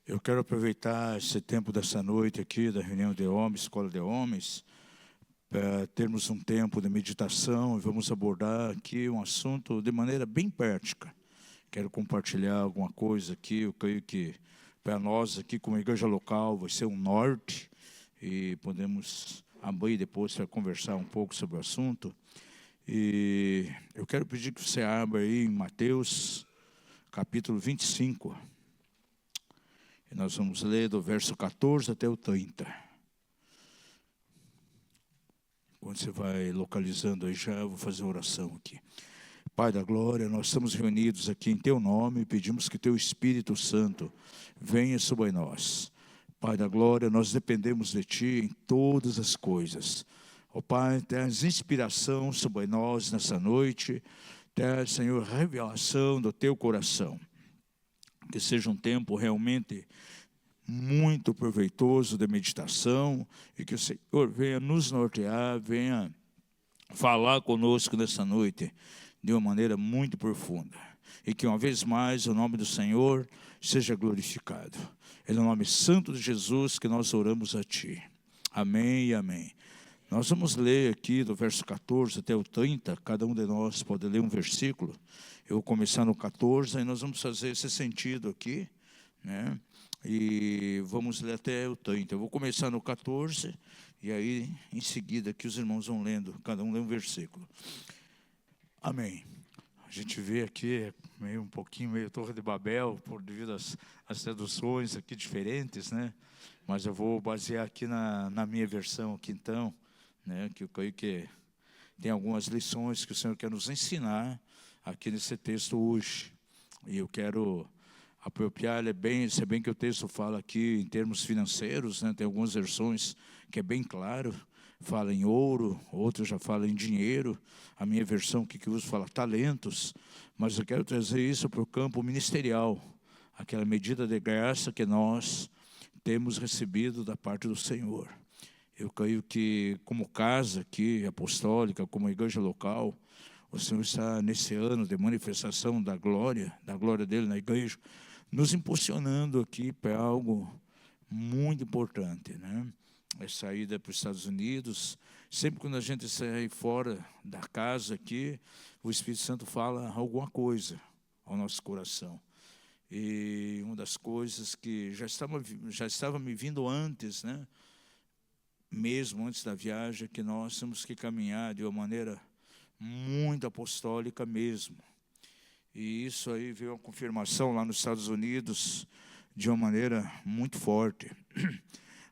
Eu quero aproveitar esse tempo dessa noite aqui, da reunião de homens, escola de homens, para termos um tempo de meditação e vamos abordar aqui um assunto de maneira bem prática. Quero compartilhar alguma coisa aqui, eu creio que para nós aqui como igreja local vai ser um norte e podemos abrir depois para conversar um pouco sobre o assunto. E eu quero pedir que você abra aí em Mateus, capítulo 25. E nós vamos ler do verso 14 até o 30. Quando você vai localizando aí já, eu vou fazer uma oração aqui. Pai da glória, nós estamos reunidos aqui em Teu nome e pedimos que Teu Espírito Santo venha sobre nós. Pai da glória, nós dependemos de Ti em todas as coisas. Ó Pai, traz inspiração sobre nós nessa noite. Traz, Senhor, revelação do Teu coração. Que seja um tempo realmente muito proveitoso de meditação e que o Senhor venha nos nortear, venha falar conosco nessa noite de uma maneira muito profunda. E que uma vez mais o nome do Senhor seja glorificado. É no nome santo de Jesus que nós oramos a Ti. Amém e amém. Nós vamos ler aqui do verso 14 até o 30, cada um de nós pode ler um versículo. Eu vou começar no 14 e nós vamos fazer esse sentido aqui, né? E vamos ler até o 30. Eu vou começar no 14 e aí em seguida que os irmãos vão lendo, cada um lê um versículo. Amém. A gente vê aqui meio Torre de Babel, por devido às traduções aqui diferentes, né? Mas eu vou basear aqui na minha versão aqui então, né? Que eu creio que tem algumas lições que o Senhor quer nos ensinar aqui nesse texto hoje. E eu quero apropriar, se bem que o texto fala aqui em termos financeiros, né? Tem algumas versões que é bem claro, fala em ouro, outras já falam em dinheiro. A minha versão que uso fala talentos, mas eu quero trazer isso para o campo ministerial, aquela medida de graça que nós temos recebido da parte do Senhor. Eu creio que como casa aqui, apostólica, como igreja local, o Senhor está nesse ano de manifestação da glória dele na igreja, nos impulsionando aqui para algo muito importante, né? É saída para os Estados Unidos. Sempre quando a gente sai fora da casa aqui, o Espírito Santo fala alguma coisa ao nosso coração. E uma das coisas que já estava me vindo antes, né? Mesmo antes da viagem, que nós temos que caminhar de uma maneira muito apostólica mesmo. E isso aí veio uma confirmação lá nos Estados Unidos de uma maneira muito forte.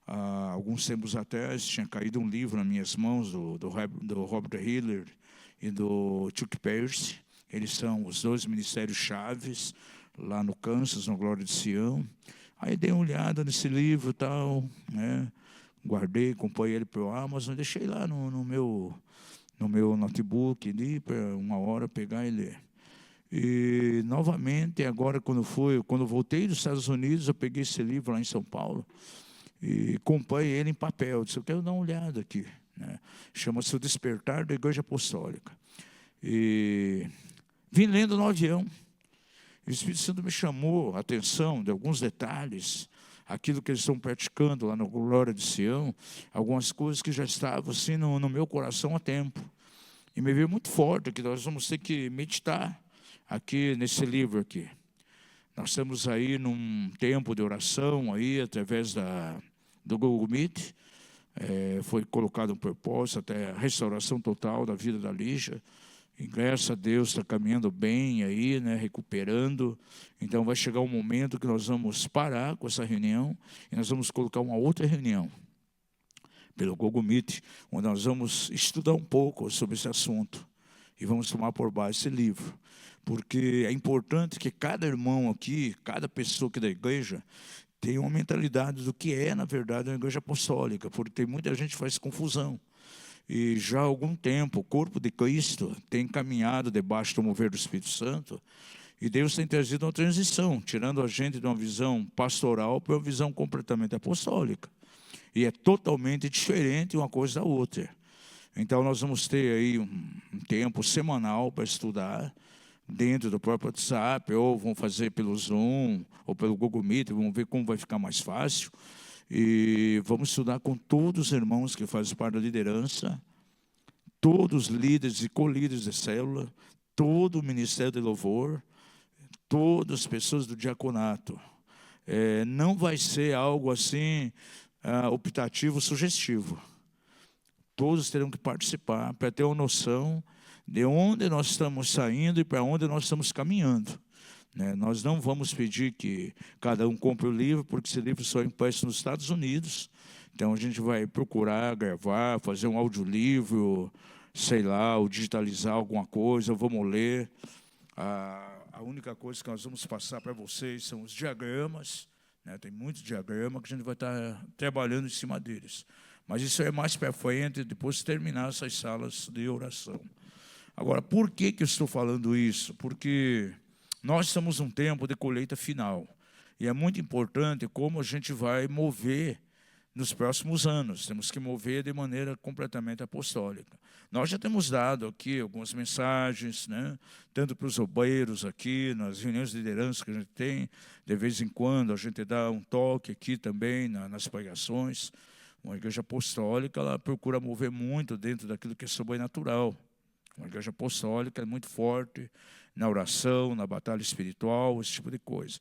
Alguns tempos atrás tinha caído um livro nas minhas mãos do Robert Hiller e do Chuck Pierce. Eles são os dois ministérios chaves lá no Kansas, no Glória de Sião. Aí dei uma olhada nesse livro e tal, né? Guardei, comprei ele pelo Amazon, deixei lá no meu notebook ali para uma hora pegar e ler. E novamente agora quando voltei dos Estados Unidos, eu peguei esse livro lá em São Paulo e comprei ele em papel. Disse, eu quero dar uma olhada aqui, né? Chama-se O Despertar da Igreja Apostólica. E vim lendo no avião. O Espírito Santo me chamou a atenção de alguns detalhes, aquilo que eles estão praticando lá no Glória de Sião, algumas coisas que já estavam assim no meu coração há tempo. E me veio muito forte que nós vamos ter que meditar aqui nesse livro aqui. Nós estamos aí num tempo de oração aí através do Google Meet. Foi colocado um propósito até a restauração total da vida da Lígia. E graças a Deus está caminhando bem aí, né, recuperando. Então vai chegar um momento que nós vamos parar com essa reunião e nós vamos colocar uma outra reunião pelo Google Meet, onde nós vamos estudar um pouco sobre esse assunto e vamos tomar por base esse livro. Porque é importante que cada irmão aqui, cada pessoa aqui da igreja, tenha uma mentalidade do que é, na verdade, uma igreja apostólica, porque tem muita gente que faz confusão. E já há algum tempo o corpo de Cristo tem caminhado debaixo do mover do Espírito Santo e Deus tem trazido uma transição, tirando a gente de uma visão pastoral para uma visão completamente apostólica. E é totalmente diferente uma coisa da outra. Então nós vamos ter aí um tempo semanal para estudar dentro do próprio WhatsApp, ou vão fazer pelo Zoom, ou pelo Google Meet, vamos ver como vai ficar mais fácil. E vamos estudar com todos os irmãos que fazem parte da liderança, todos os líderes e co-líderes de célula, todo o ministério de louvor, todas as pessoas do diaconato. Não vai ser algo assim, optativo, sugestivo. Todos terão que participar para ter uma noção de onde nós estamos saindo e para onde nós estamos caminhando. Nós não vamos pedir que cada um compre o livro, porque esse livro só é impresso nos Estados Unidos. Então, a gente vai procurar gravar, fazer um audiolivro, sei lá, ou digitalizar alguma coisa, vamos ler. A única coisa que nós vamos passar para vocês são os diagramas. Tem muitos diagramas que a gente vai estar trabalhando em cima deles. Mas isso é mais para frente, depois de terminar essas salas de oração. Agora, por que eu estou falando isso? Porque nós estamos num tempo de colheita final. E é muito importante como a gente vai mover nos próximos anos. Temos que mover de maneira completamente apostólica. Nós já temos dado aqui algumas mensagens, tanto para os obreiros aqui, nas reuniões de liderança que a gente tem. De vez em quando a gente dá um toque aqui também nas pregações. Uma igreja apostólica, ela procura mover muito dentro daquilo que é sobrenatural. Uma igreja apostólica é muito forte na oração, na batalha espiritual, esse tipo de coisa.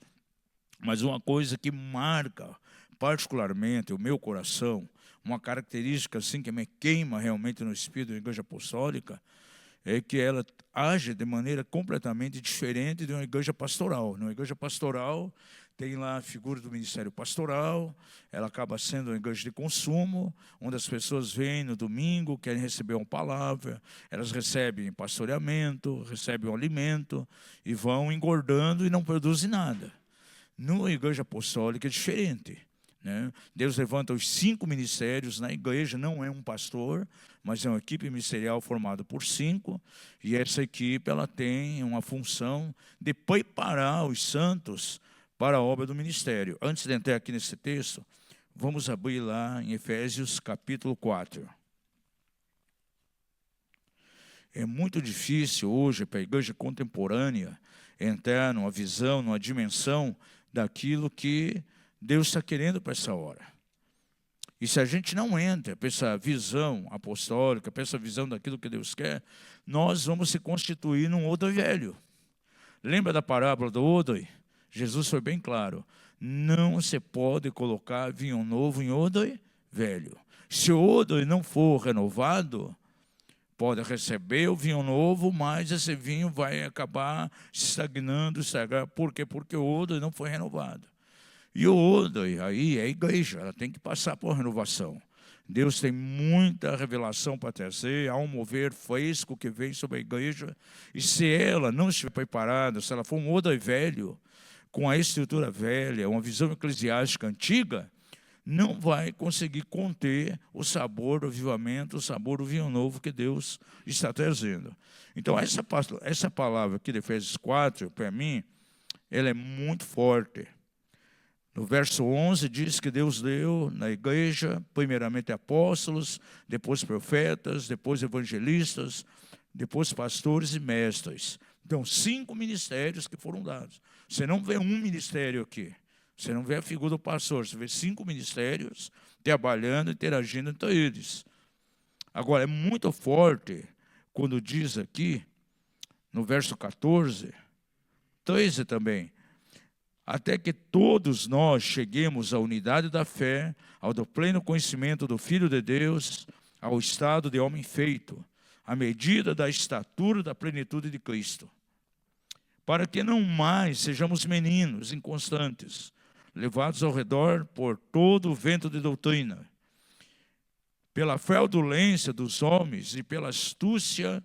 Mas uma coisa que marca particularmente o meu coração, uma característica assim que me queima realmente no espírito da igreja apostólica, é que ela age de maneira completamente diferente de uma igreja pastoral. Na igreja pastoral tem lá a figura do ministério pastoral, ela acaba sendo uma igreja de consumo, onde as pessoas vêm no domingo, querem receber uma palavra, elas recebem pastoreamento, recebem um alimento, e vão engordando e não produzem nada. Na igreja apostólica é diferente. Deus levanta os 5 ministérios na igreja, não é um pastor, mas é uma equipe ministerial formada por 5, e essa equipe ela tem uma função de preparar os santos para a obra do ministério. Antes de entrar aqui nesse texto, vamos abrir lá em Efésios capítulo 4. É muito difícil hoje para a igreja contemporânea entrar numa visão, numa dimensão daquilo que Deus está querendo para essa hora. E se a gente não entra para essa visão apostólica, para essa visão daquilo que Deus quer, nós vamos se constituir num odre velho. Lembra da parábola do odre? Jesus foi bem claro. Não se pode colocar vinho novo em odre velho. Se o odre não for renovado, pode receber o vinho novo, mas esse vinho vai acabar estagnando, estragar. Por quê? Porque o odre não foi renovado. E o odre, aí é a igreja, ela tem que passar por renovação. Deus tem muita revelação para trazer, há um mover fresco que vem sobre a igreja, e se ela não estiver preparada, se ela for um odre velho, com a estrutura velha, uma visão eclesiástica antiga, não vai conseguir conter o sabor do avivamento, o sabor do vinho novo que Deus está trazendo. Então, essa palavra aqui de Efésios 4, para mim, ela é muito forte. No verso 11 diz que Deus deu na igreja, primeiramente apóstolos, depois profetas, depois evangelistas, depois pastores e mestres. Então, 5 ministérios que foram dados. Você não vê um ministério aqui. Você não vê a figura do pastor. Você vê 5 ministérios trabalhando, interagindo entre eles. Agora, é muito forte quando diz aqui, no verso 14, 13 também, até que todos nós cheguemos à unidade da fé, ao do pleno conhecimento do Filho de Deus, ao estado de homem feito, à medida da estatura da plenitude de Cristo, para que não mais sejamos meninos inconstantes, levados ao redor por todo o vento de doutrina, pela fraudulência dos homens e pela astúcia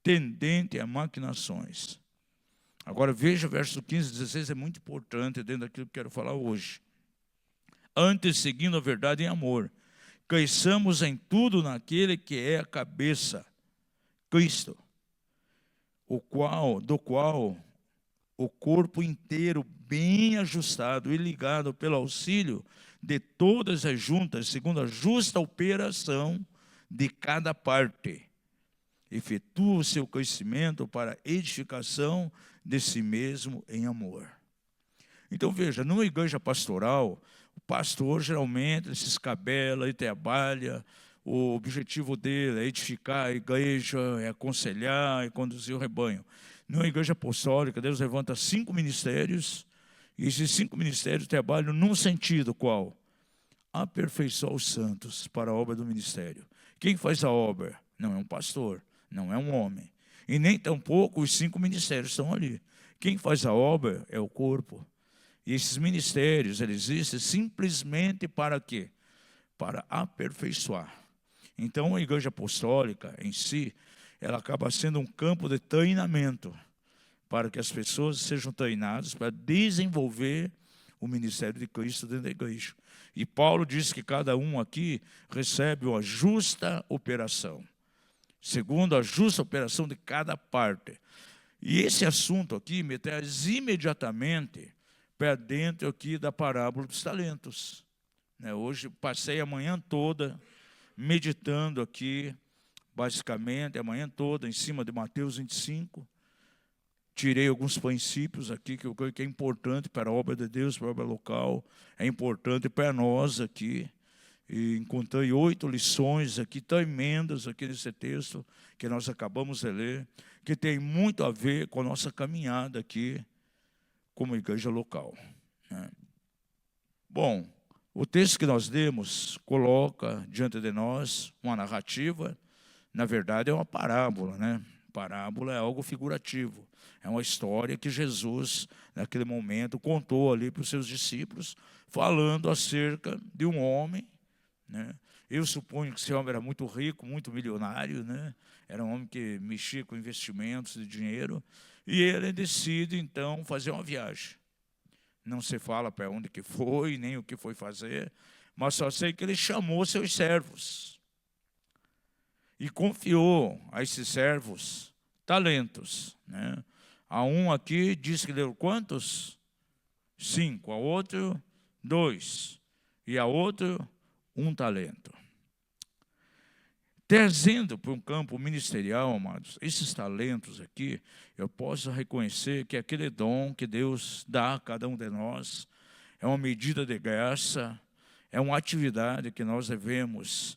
tendente a maquinações. Agora veja o verso 15 e 16, é muito importante dentro daquilo que quero falar hoje. Antes, seguindo a verdade em amor, cresçamos em tudo naquele que é a cabeça, Cristo, do qual o corpo inteiro bem ajustado e ligado pelo auxílio de todas as juntas, segundo a justa operação de cada parte, efetua o seu crescimento para edificação de si mesmo em amor. Então veja, numa igreja pastoral, o pastor geralmente ele se escabela, ele trabalha, o objetivo dele é edificar a igreja, é aconselhar, é conduzir o rebanho. Numa igreja apostólica, Deus levanta 5 ministérios, e esses 5 ministérios trabalham num sentido qual? Aperfeiçoar os santos para a obra do ministério. Quem faz a obra? Não é um pastor, não é um homem. E nem tampouco os 5 ministérios estão ali. Quem faz a obra é o corpo. E esses ministérios, eles existem simplesmente para quê? Para aperfeiçoar. Então, a igreja apostólica em si, ela acaba sendo um campo de treinamento, para que as pessoas sejam treinadas para desenvolver o ministério de Cristo dentro da igreja. E Paulo diz que cada um aqui recebe uma justa operação, segundo a justa operação de cada parte. E esse assunto aqui me traz imediatamente para dentro aqui da parábola dos talentos. Hoje passei a manhã toda meditando aqui, basicamente, a manhã toda, em cima de Mateus 25. Tirei alguns princípios aqui que eu creio que é importante para a obra de Deus, para a obra local, é importante para nós aqui. E encontrei 8 lições aqui tremendas aqui nesse texto que nós acabamos de ler, que tem muito a ver com a nossa caminhada aqui como igreja local. Bom, o texto que nós lemos coloca diante de nós uma narrativa, na verdade é uma parábola, Parábola é algo figurativo, é uma história que Jesus, naquele momento, contou ali para os seus discípulos, falando acerca de um homem, Eu suponho que esse homem era muito rico, muito milionário, Era um homem que mexia com investimentos de dinheiro, e ele decide, então, fazer uma viagem. Não se fala para onde que foi, nem o que foi fazer, mas só sei que ele chamou seus servos e confiou a esses servos talentos. A um aqui diz que deu quantos? 5. A outro, 2. E a outro, 1 talento. Trazendo para um campo ministerial, amados, esses talentos aqui, eu posso reconhecer que aquele dom que Deus dá a cada um de nós é uma medida de graça, é uma atividade que nós devemos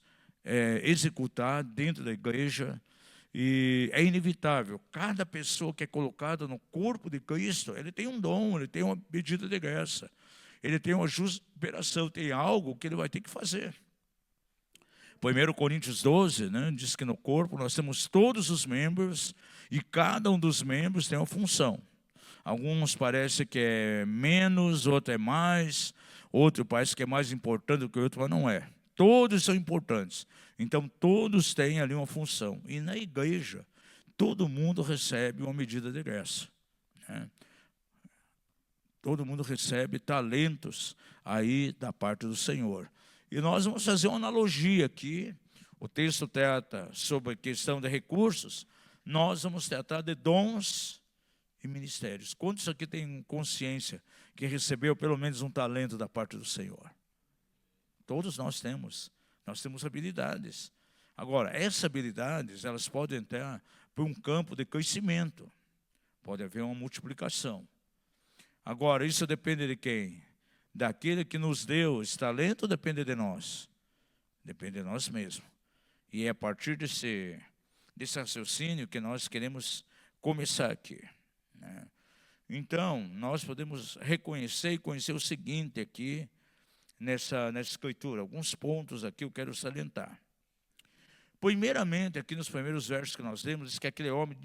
executar dentro da igreja, e é inevitável. Cada pessoa que é colocada no corpo de Cristo, ele tem um dom, ele tem uma medida de graça, ele tem uma justa operação, tem algo que ele vai ter que fazer. 1 Coríntios 12, diz que no corpo nós temos todos os membros e cada um dos membros tem uma função. Alguns parece que é menos, outro é mais, outro parece que é mais importante do que o outro, mas não é. Todos são importantes. Então, todos têm ali uma função. E na igreja, todo mundo recebe uma medida de graça. Todo mundo recebe talentos aí da parte do Senhor. E nós vamos fazer uma analogia aqui. O texto trata sobre a questão de recursos. Nós vamos tratar de dons e ministérios. Quantos aqui têm consciência que recebeu pelo menos um talento da parte do Senhor? Todos nós temos. Nós temos habilidades. Agora, essas habilidades, elas podem entrar por um campo de crescimento. Pode haver uma multiplicação. Agora, isso depende de quem? Daquele que nos deu esse talento, depende de nós. Depende de nós mesmos. E é a partir desse raciocínio que nós queremos começar aqui. Então, nós podemos reconhecer e conhecer o seguinte aqui, nessa escritura. Alguns pontos aqui eu quero salientar. Primeiramente, aqui nos primeiros versos que nós lemos, diz que aquele homem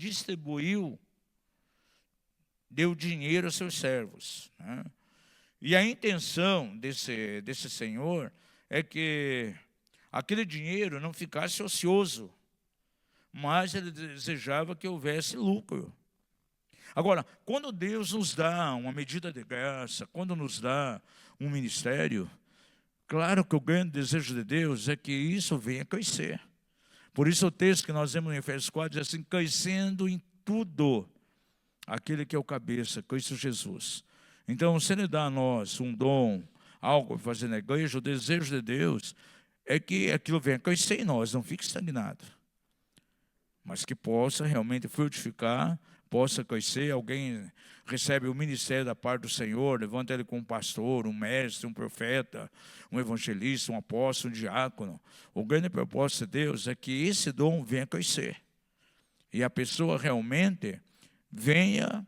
deu dinheiro a seus servos. E a intenção desse senhor é que aquele dinheiro não ficasse ocioso, mas ele desejava que houvesse lucro. Agora, quando Deus nos dá uma medida de graça, quando nos dá um ministério, claro que o grande desejo de Deus é que isso venha crescer. Por isso o texto que nós vemos em Efésios 4 diz assim, crescendo em tudo, aquele que é o cabeça, Cristo Jesus. Então, se Ele dá a nós um dom, algo para fazer na igreja, o desejo de Deus é que aquilo venha crescer em nós, não fique estagnado. mas que possa realmente frutificar, possa crescer. Alguém recebe o ministério da parte do Senhor, levanta ele como um pastor, um mestre, um profeta, um evangelista, um apóstolo, um diácono. O grande propósito de Deus é que esse dom venha crescer. E a pessoa realmente venha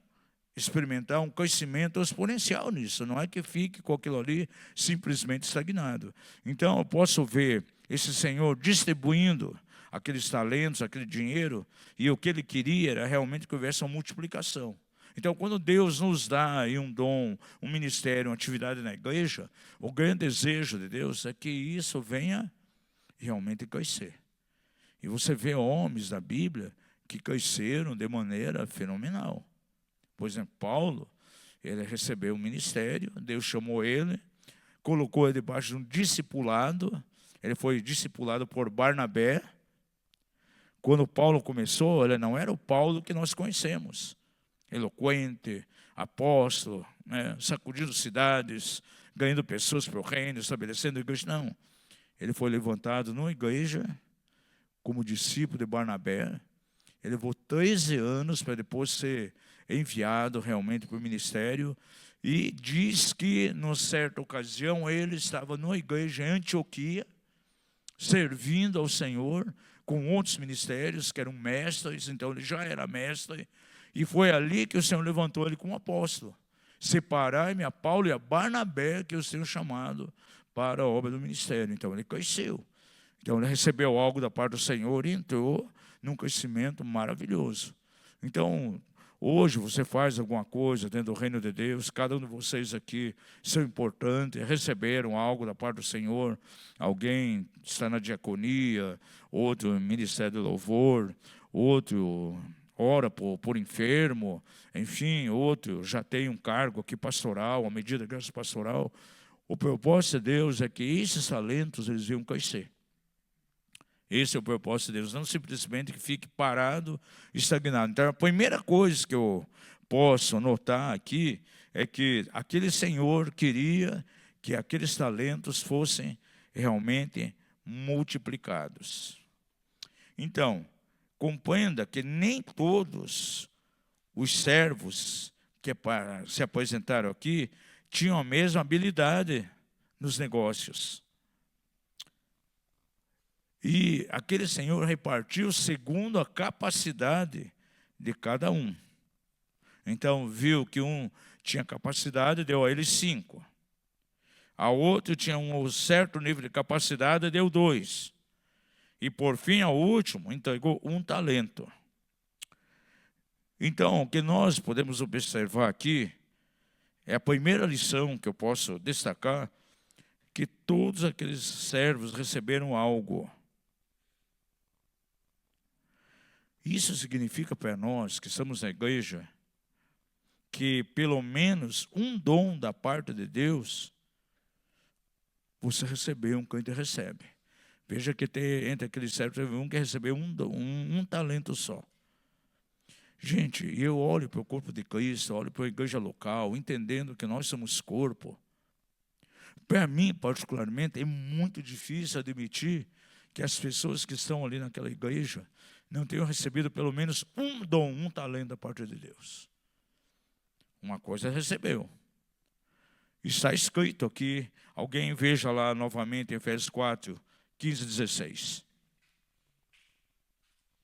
experimentar um crescimento exponencial nisso. Não é que fique com aquilo ali simplesmente estagnado. Então, eu posso ver esse Senhor distribuindo aqueles talentos, aquele dinheiro, e o que ele queria era realmente que houvesse uma multiplicação. Então, quando Deus nos dá aí um dom, um ministério, uma atividade na igreja, o grande desejo de Deus é que isso venha realmente crescer. E você vê homens da Bíblia que cresceram de maneira fenomenal. Por exemplo, Paulo, ele recebeu um ministério, Deus chamou ele, colocou ele debaixo de um discipulado, ele foi discipulado por Barnabé. Quando Paulo começou, ele não era o Paulo que nós conhecemos, eloquente, apóstolo, né, sacudindo cidades, ganhando pessoas para o reino, estabelecendo igreja. Não, ele foi levantado numa igreja como discípulo de Barnabé. Ele levou 13 anos para depois ser enviado realmente para o ministério. E diz que, numa certa ocasião, ele estava numa igreja em Antioquia, servindo ao Senhor, com outros ministérios, que eram mestres, então ele já era mestre. E foi ali que o Senhor levantou ele como apóstolo. Separai-me a Paulo e a Barnabé, que eu tenho chamado para a obra do ministério. Então ele cresceu. Então ele recebeu algo da parte do Senhor e entrou num crescimento maravilhoso. Então, hoje você faz alguma coisa dentro do reino de Deus, cada um de vocês aqui são importantes, receberam algo da parte do Senhor, alguém está na diaconia, outro no ministério do louvor, outro ora por enfermo, enfim, outro já tem um cargo aqui pastoral, a medida da graça pastoral. O propósito de Deus é que esses talentos eles iam crescer. Esse é o propósito de Deus, não simplesmente que fique parado, estagnado. Então, a primeira coisa que eu posso notar aqui é que aquele Senhor queria que aqueles talentos fossem realmente multiplicados. Então, compreenda que nem todos os servos que se apresentaram aqui tinham a mesma habilidade nos negócios. E aquele Senhor repartiu segundo a capacidade de cada um. Então, viu que um tinha capacidade, deu a ele 5. A outro tinha um certo nível de capacidade, deu 2. E, por fim, ao último, entregou 1 talento. Então, o que nós podemos observar aqui é a primeira lição que eu posso destacar, que todos aqueles servos receberam algo. Isso significa para nós que estamos na igreja que pelo menos um dom da parte de Deus você recebeu, um crente recebe. Veja que entre aqueles servos teve um que recebeu um talento só. Gente, eu olho para o corpo de Cristo, olho para a igreja local, entendendo que nós somos corpo. Para mim, particularmente, é muito difícil admitir que as pessoas que estão ali naquela igreja não tenham recebido pelo menos um dom, um talento da parte de Deus. Uma coisa recebeu. Está escrito aqui, alguém veja lá novamente em Efésios 4, 15 e 16.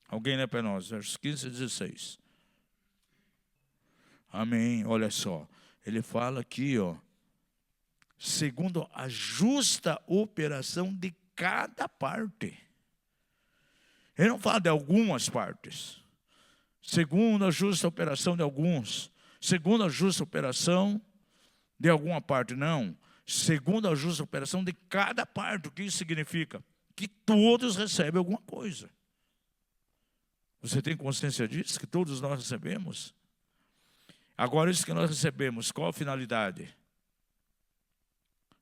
Alguém lê para nós, versos 15 e 16. Amém, olha só. Ele fala aqui, ó, segundo a justa operação de cada parte. Ele não fala de algumas partes. Segundo a justa operação de alguns. Segundo a justa operação de alguma parte. Não. Segundo a justa operação de cada parte. O que isso significa? Que todos recebem alguma coisa. Você tem consciência disso? Que todos nós recebemos? Agora, isso que nós recebemos, qual a finalidade?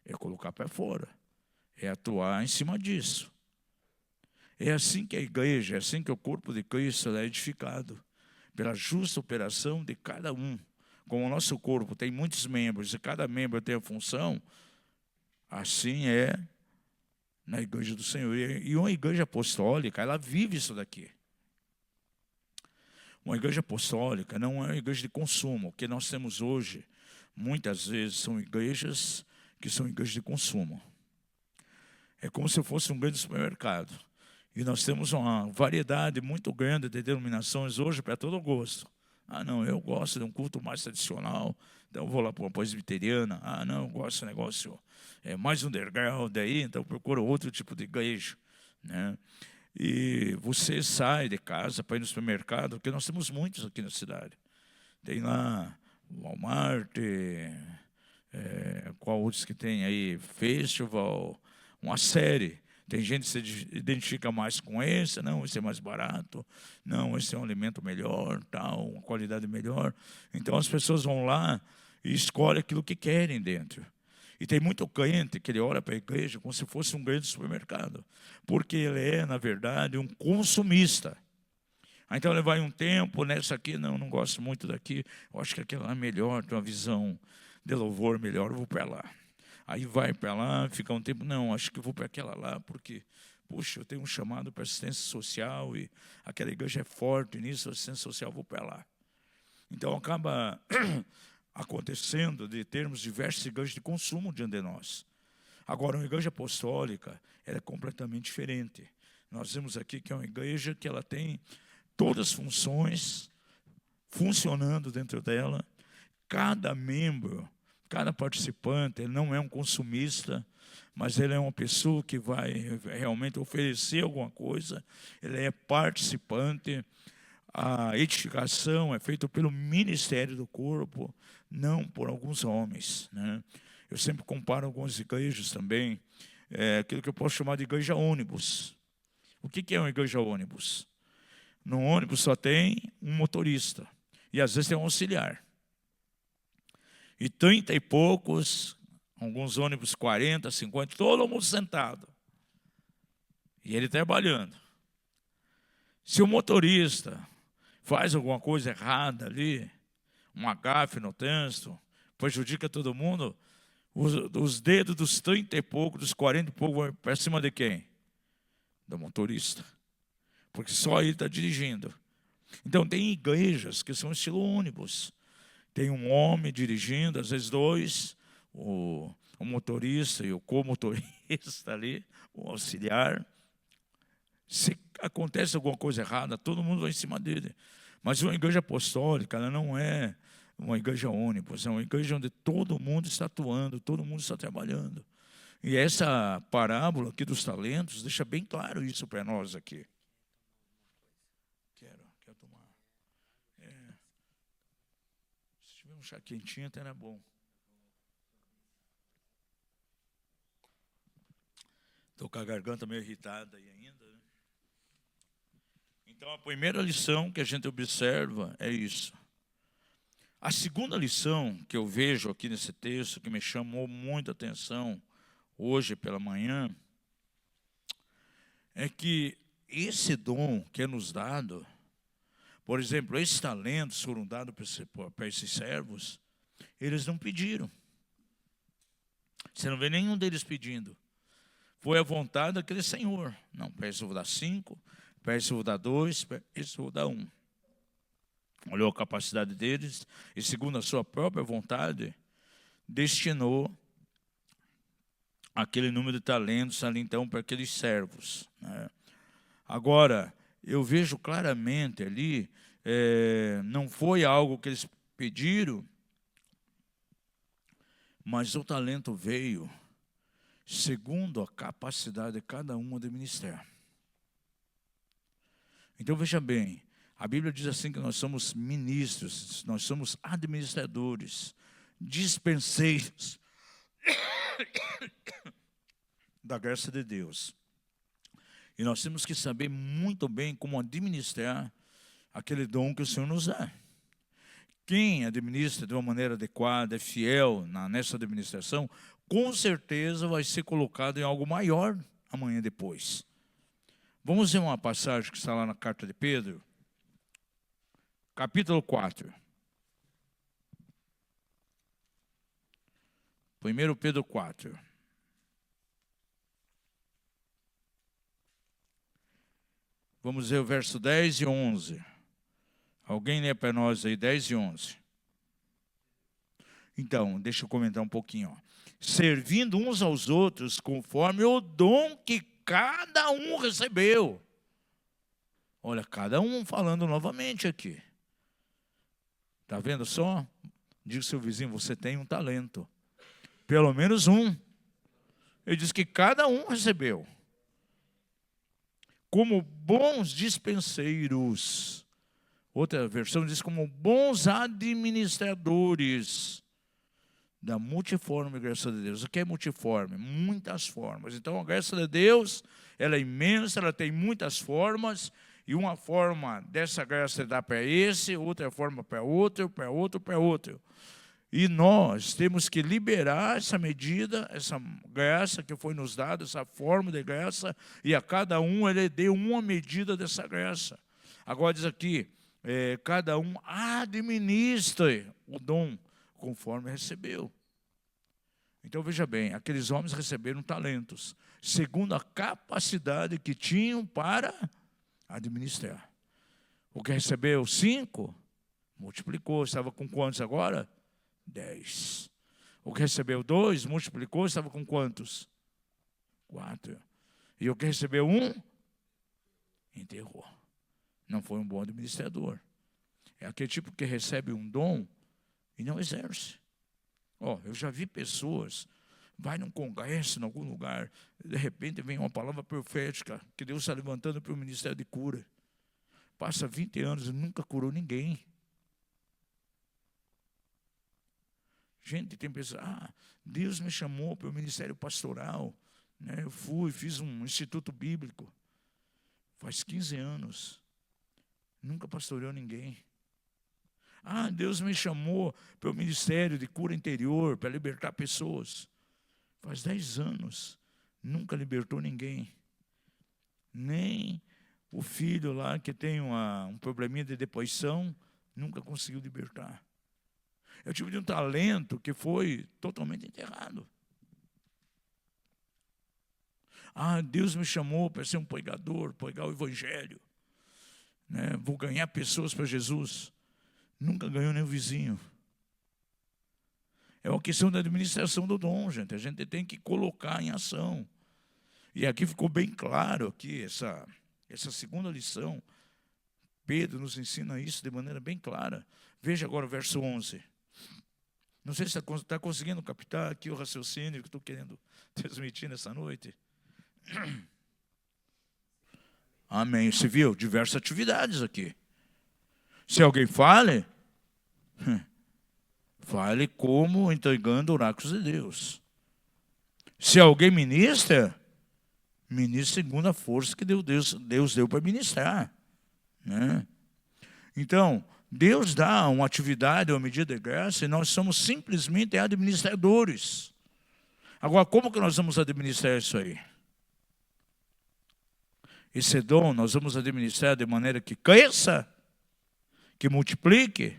É colocar para fora. É atuar em cima disso. É assim que a igreja, é assim que o corpo de Cristo é edificado, pela justa operação de cada um. Como o nosso corpo tem muitos membros e cada membro tem a função, assim é na igreja do Senhor. E uma igreja apostólica, ela vive isso daqui. Uma igreja apostólica não é uma igreja de consumo. O que nós temos hoje, muitas vezes, são igrejas que são igrejas de consumo. É como se fosse um grande supermercado. E nós temos uma variedade muito grande de denominações hoje para todo gosto. Ah, não, eu gosto de um culto mais tradicional, então eu vou lá para uma presbiteriana. Ah, não, eu gosto de um negócio mais underground aí, então eu procuro outro tipo de igreja, né? E você sai de casa para ir no supermercado, porque nós temos muitos aqui na cidade. Tem lá Walmart, qual outros que tem aí? Festival, uma série. Tem gente que se identifica mais com esse, não, esse é mais barato, não, esse é um alimento melhor, tal, uma qualidade melhor. Então as pessoas vão lá e escolhem aquilo que querem dentro. E tem muito crente que ele olha para a igreja como se fosse um grande supermercado, porque ele é, na verdade, um consumista. Então ele vai um tempo, nessa aqui, não gosto muito daqui, eu acho que aquela é melhor, tem uma visão de louvor melhor, eu vou para lá. Aí vai para lá, fica um tempo, não, acho que eu vou para aquela lá, porque, puxa, eu tenho um chamado para assistência social e aquela igreja é forte nisso, assistência social, vou para lá. Então acaba acontecendo de termos diversas igrejas de consumo diante de nós. Agora, uma igreja apostólica, ela é completamente diferente. Nós vemos aqui que é uma igreja que ela tem todas as funções funcionando dentro dela. Cada membro, cada participante, ele não é um consumista, mas ele é uma pessoa que vai realmente oferecer alguma coisa, ele é participante. A edificação é feita pelo ministério do corpo, não por alguns homens, né? Eu sempre comparo algumas igrejas também, aquilo que eu posso chamar de igreja ônibus. O que é uma igreja ônibus? No ônibus só tem um motorista, e às vezes tem um auxiliar. E 30 e poucos, alguns ônibus 40, 50, todo mundo sentado. E ele trabalhando. Se o motorista faz alguma coisa errada ali, uma gafe no trânsito, prejudica todo mundo, os dedos dos 30 e pouco, dos 40 e pouco, vão para cima de quem? Do motorista. Porque só ele está dirigindo. Então tem igrejas que são estilo ônibus. Tem um homem dirigindo, às vezes dois, o motorista e o comotorista ali, o auxiliar. Se acontece alguma coisa errada, todo mundo vai em cima dele. Mas uma igreja apostólica, ela não é uma igreja ônibus, é uma igreja onde todo mundo está atuando, todo mundo está trabalhando. E essa parábola aqui dos talentos deixa bem claro isso para nós aqui. Quero tomar. Se tiver um chá quentinho, até era bom. Estou com a garganta meio irritada aí ainda, né? Então, a primeira lição que a gente observa é isso. A segunda lição que eu vejo aqui nesse texto, que me chamou muita atenção hoje pela manhã, é que esse dom que é nos dado, por exemplo, esses talentos foram dados para esses servos, eles não pediram. Você não vê nenhum deles pedindo. Foi a vontade daquele senhor. Não, para isso eu vou dar 5, para isso eu vou dar 2, para isso eu vou dar 1. Olhou a capacidade deles e, segundo a sua própria vontade, destinou aquele número de talentos ali, então, para aqueles servos, né? Agora, eu vejo claramente ali, não foi algo que eles pediram, mas o talento veio segundo a capacidade de cada um de ministrar. Então, veja bem, a Bíblia diz assim que nós somos ministros, nós somos administradores, dispenseiros da graça de Deus. E nós temos que saber muito bem como administrar aquele dom que o Senhor nos dá. Quem administra de uma maneira adequada, é fiel nessa administração, com certeza vai ser colocado em algo maior amanhã depois. Vamos ver uma passagem que está lá na carta de Pedro, capítulo 4. 1 Pedro 4. Vamos ver o verso 10 e 11. Alguém lê para nós aí 10 e 11. Então, deixa eu comentar um pouquinho. Servindo uns aos outros conforme o dom que cada um recebeu. Olha, cada um falando novamente aqui. Está vendo só? Diga ao seu vizinho, você tem um talento. Pelo menos um. Ele diz que cada um recebeu. Como bons dispenseiros. Outra versão diz como bons administradores da multiforme graça de Deus. O que é multiforme? Muitas formas. Então a graça de Deus, ela é imensa, ela tem muitas formas, e uma forma dessa graça dá para esse, outra forma para outro, para outro, para outro. E nós temos que liberar essa medida, essa graça que foi nos dada, essa forma de graça, e a cada um ele deu uma medida dessa graça. Agora diz aqui, cada um administre o dom conforme recebeu. Então veja bem, aqueles homens receberam talentos, segundo a capacidade que tinham para administrar. O que recebeu 5, multiplicou, estava com quantos agora? 10. O que recebeu 2, multiplicou, estava com quantos? 4. E o que recebeu 1, enterrou. Não foi um bom administrador. É aquele tipo que recebe um dom e não exerce. Eu já vi pessoas, vai num congresso, em algum lugar, de repente vem uma palavra profética, que Deus está levantando para o ministério de cura. Passa 20 anos e nunca curou ninguém. Gente, tem pessoas, Deus me chamou para o ministério pastoral. Né? Eu fiz um instituto bíblico. Faz 15 anos. Nunca pastoreou ninguém. Deus me chamou para o ministério de cura interior, para libertar pessoas. Faz 10 anos, nunca libertou ninguém. Nem o filho lá que tem um probleminha de depressão, nunca conseguiu libertar. Eu tive um talento que foi totalmente enterrado. Deus me chamou para ser um pregador, pregar o evangelho. Né? Vou ganhar pessoas para Jesus. Nunca ganhou nem o vizinho. É uma questão da administração do dom, gente. A gente tem que colocar em ação. E aqui ficou bem claro, aqui, essa segunda lição. Pedro nos ensina isso de maneira bem clara. Veja agora o verso 11. Não sei se está conseguindo captar aqui o raciocínio que estou querendo transmitir nessa noite. Amém. Você viu? Diversas atividades aqui. Se alguém fale como entregando oráculos de Deus. Se alguém ministra, ministre segundo a força que Deus deu para ministrar. Né? Então, Deus dá uma atividade, uma medida de graça, e nós somos simplesmente administradores. Agora, como que nós vamos administrar isso aí? Esse dom nós vamos administrar de maneira que cresça, que multiplique,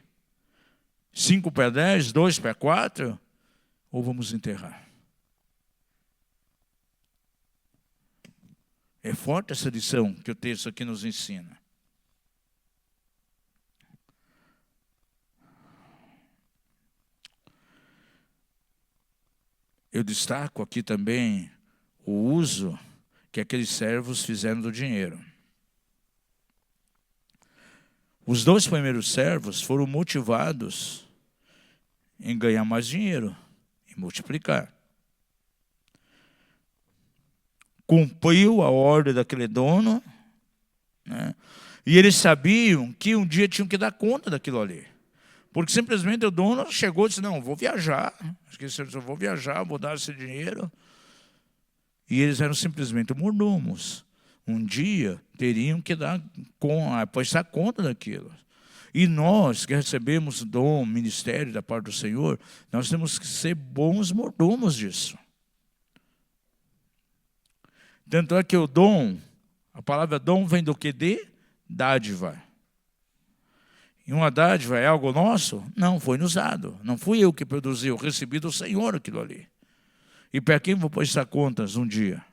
5 para 10, 2 para 4, ou vamos enterrar? É forte essa lição que o texto aqui nos ensina. Eu destaco aqui também o uso que aqueles servos fizeram do dinheiro. Os 2 primeiros servos foram motivados em ganhar mais dinheiro, em multiplicar. Cumpriu a ordem daquele dono, né? E eles sabiam que um dia tinham que dar conta daquilo ali. Porque simplesmente o dono chegou e disse, não, vou viajar, vou viajar, vou dar esse dinheiro. E eles eram simplesmente mordomos. Um dia teriam que prestar conta daquilo. E nós que recebemos dom, ministério da parte do Senhor, nós temos que ser bons mordomos disso. Tanto é que o dom, a palavra dom vem do que? De dádiva. E uma dádiva é algo nosso? Não, foi nos dado. Não fui eu que produzi, eu recebi do Senhor aquilo ali. E para quem vou prestar contas um dia?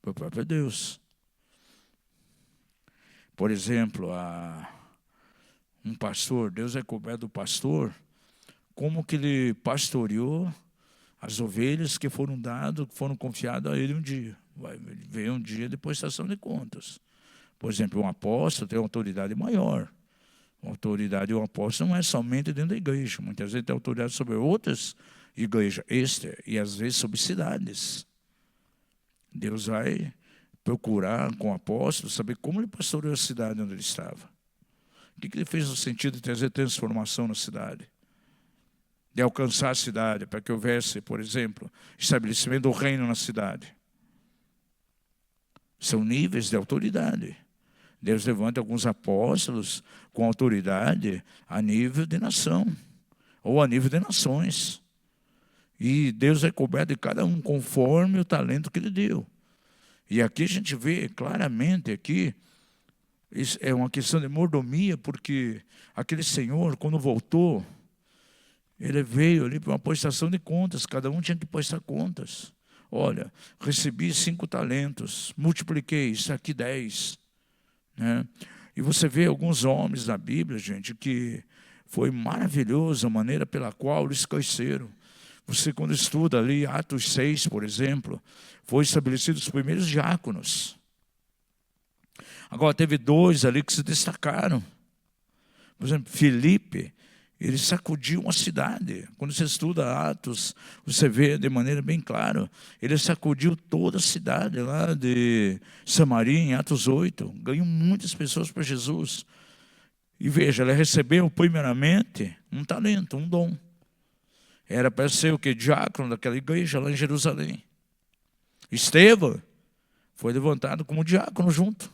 Para o próprio Deus. Por exemplo, um pastor, Deus é coberto do pastor, como que ele pastoreou as ovelhas que foram dadas, que foram confiadas a ele um dia. Vai ver um dia depois da estação de contas. Por exemplo, um apóstolo tem uma autoridade maior. A autoridade de um apóstolo não é somente dentro da igreja. Muitas vezes tem autoridade sobre outras igrejas extra e às vezes sobre cidades. Deus vai procurar com o apóstolo saber como ele pastoreou a cidade onde ele estava. O que ele fez no sentido de trazer transformação na cidade? De alcançar a cidade, para que houvesse, por exemplo, estabelecimento do reino na cidade. São níveis de autoridade. Deus levanta alguns apóstolos com autoridade a nível de nação, ou a nível de nações. E Deus é coberto de cada um conforme o talento que ele deu. E aqui a gente vê claramente aqui, isso é uma questão de mordomia, porque aquele senhor, quando voltou, ele veio ali para uma prestação de contas, cada um tinha que prestar contas. Olha, recebi 5 talentos, multipliquei, isso aqui 10. Né? E você vê alguns homens na Bíblia, gente, que foi maravilhoso a maneira pela qual eles cresceram. Você, quando estuda ali Atos 6, por exemplo, foi estabelecido os primeiros diáconos. Agora, teve 2 ali que se destacaram. Por exemplo, Filipe, ele sacudiu uma cidade. Quando você estuda Atos, você vê de maneira bem clara. Ele sacudiu toda a cidade lá de Samaria, em Atos 8. Ganhou muitas pessoas para Jesus. E veja, ele recebeu primeiramente um talento, um dom. Era para ser o que? Diácono daquela igreja lá em Jerusalém. Estevão foi levantado como diácono junto.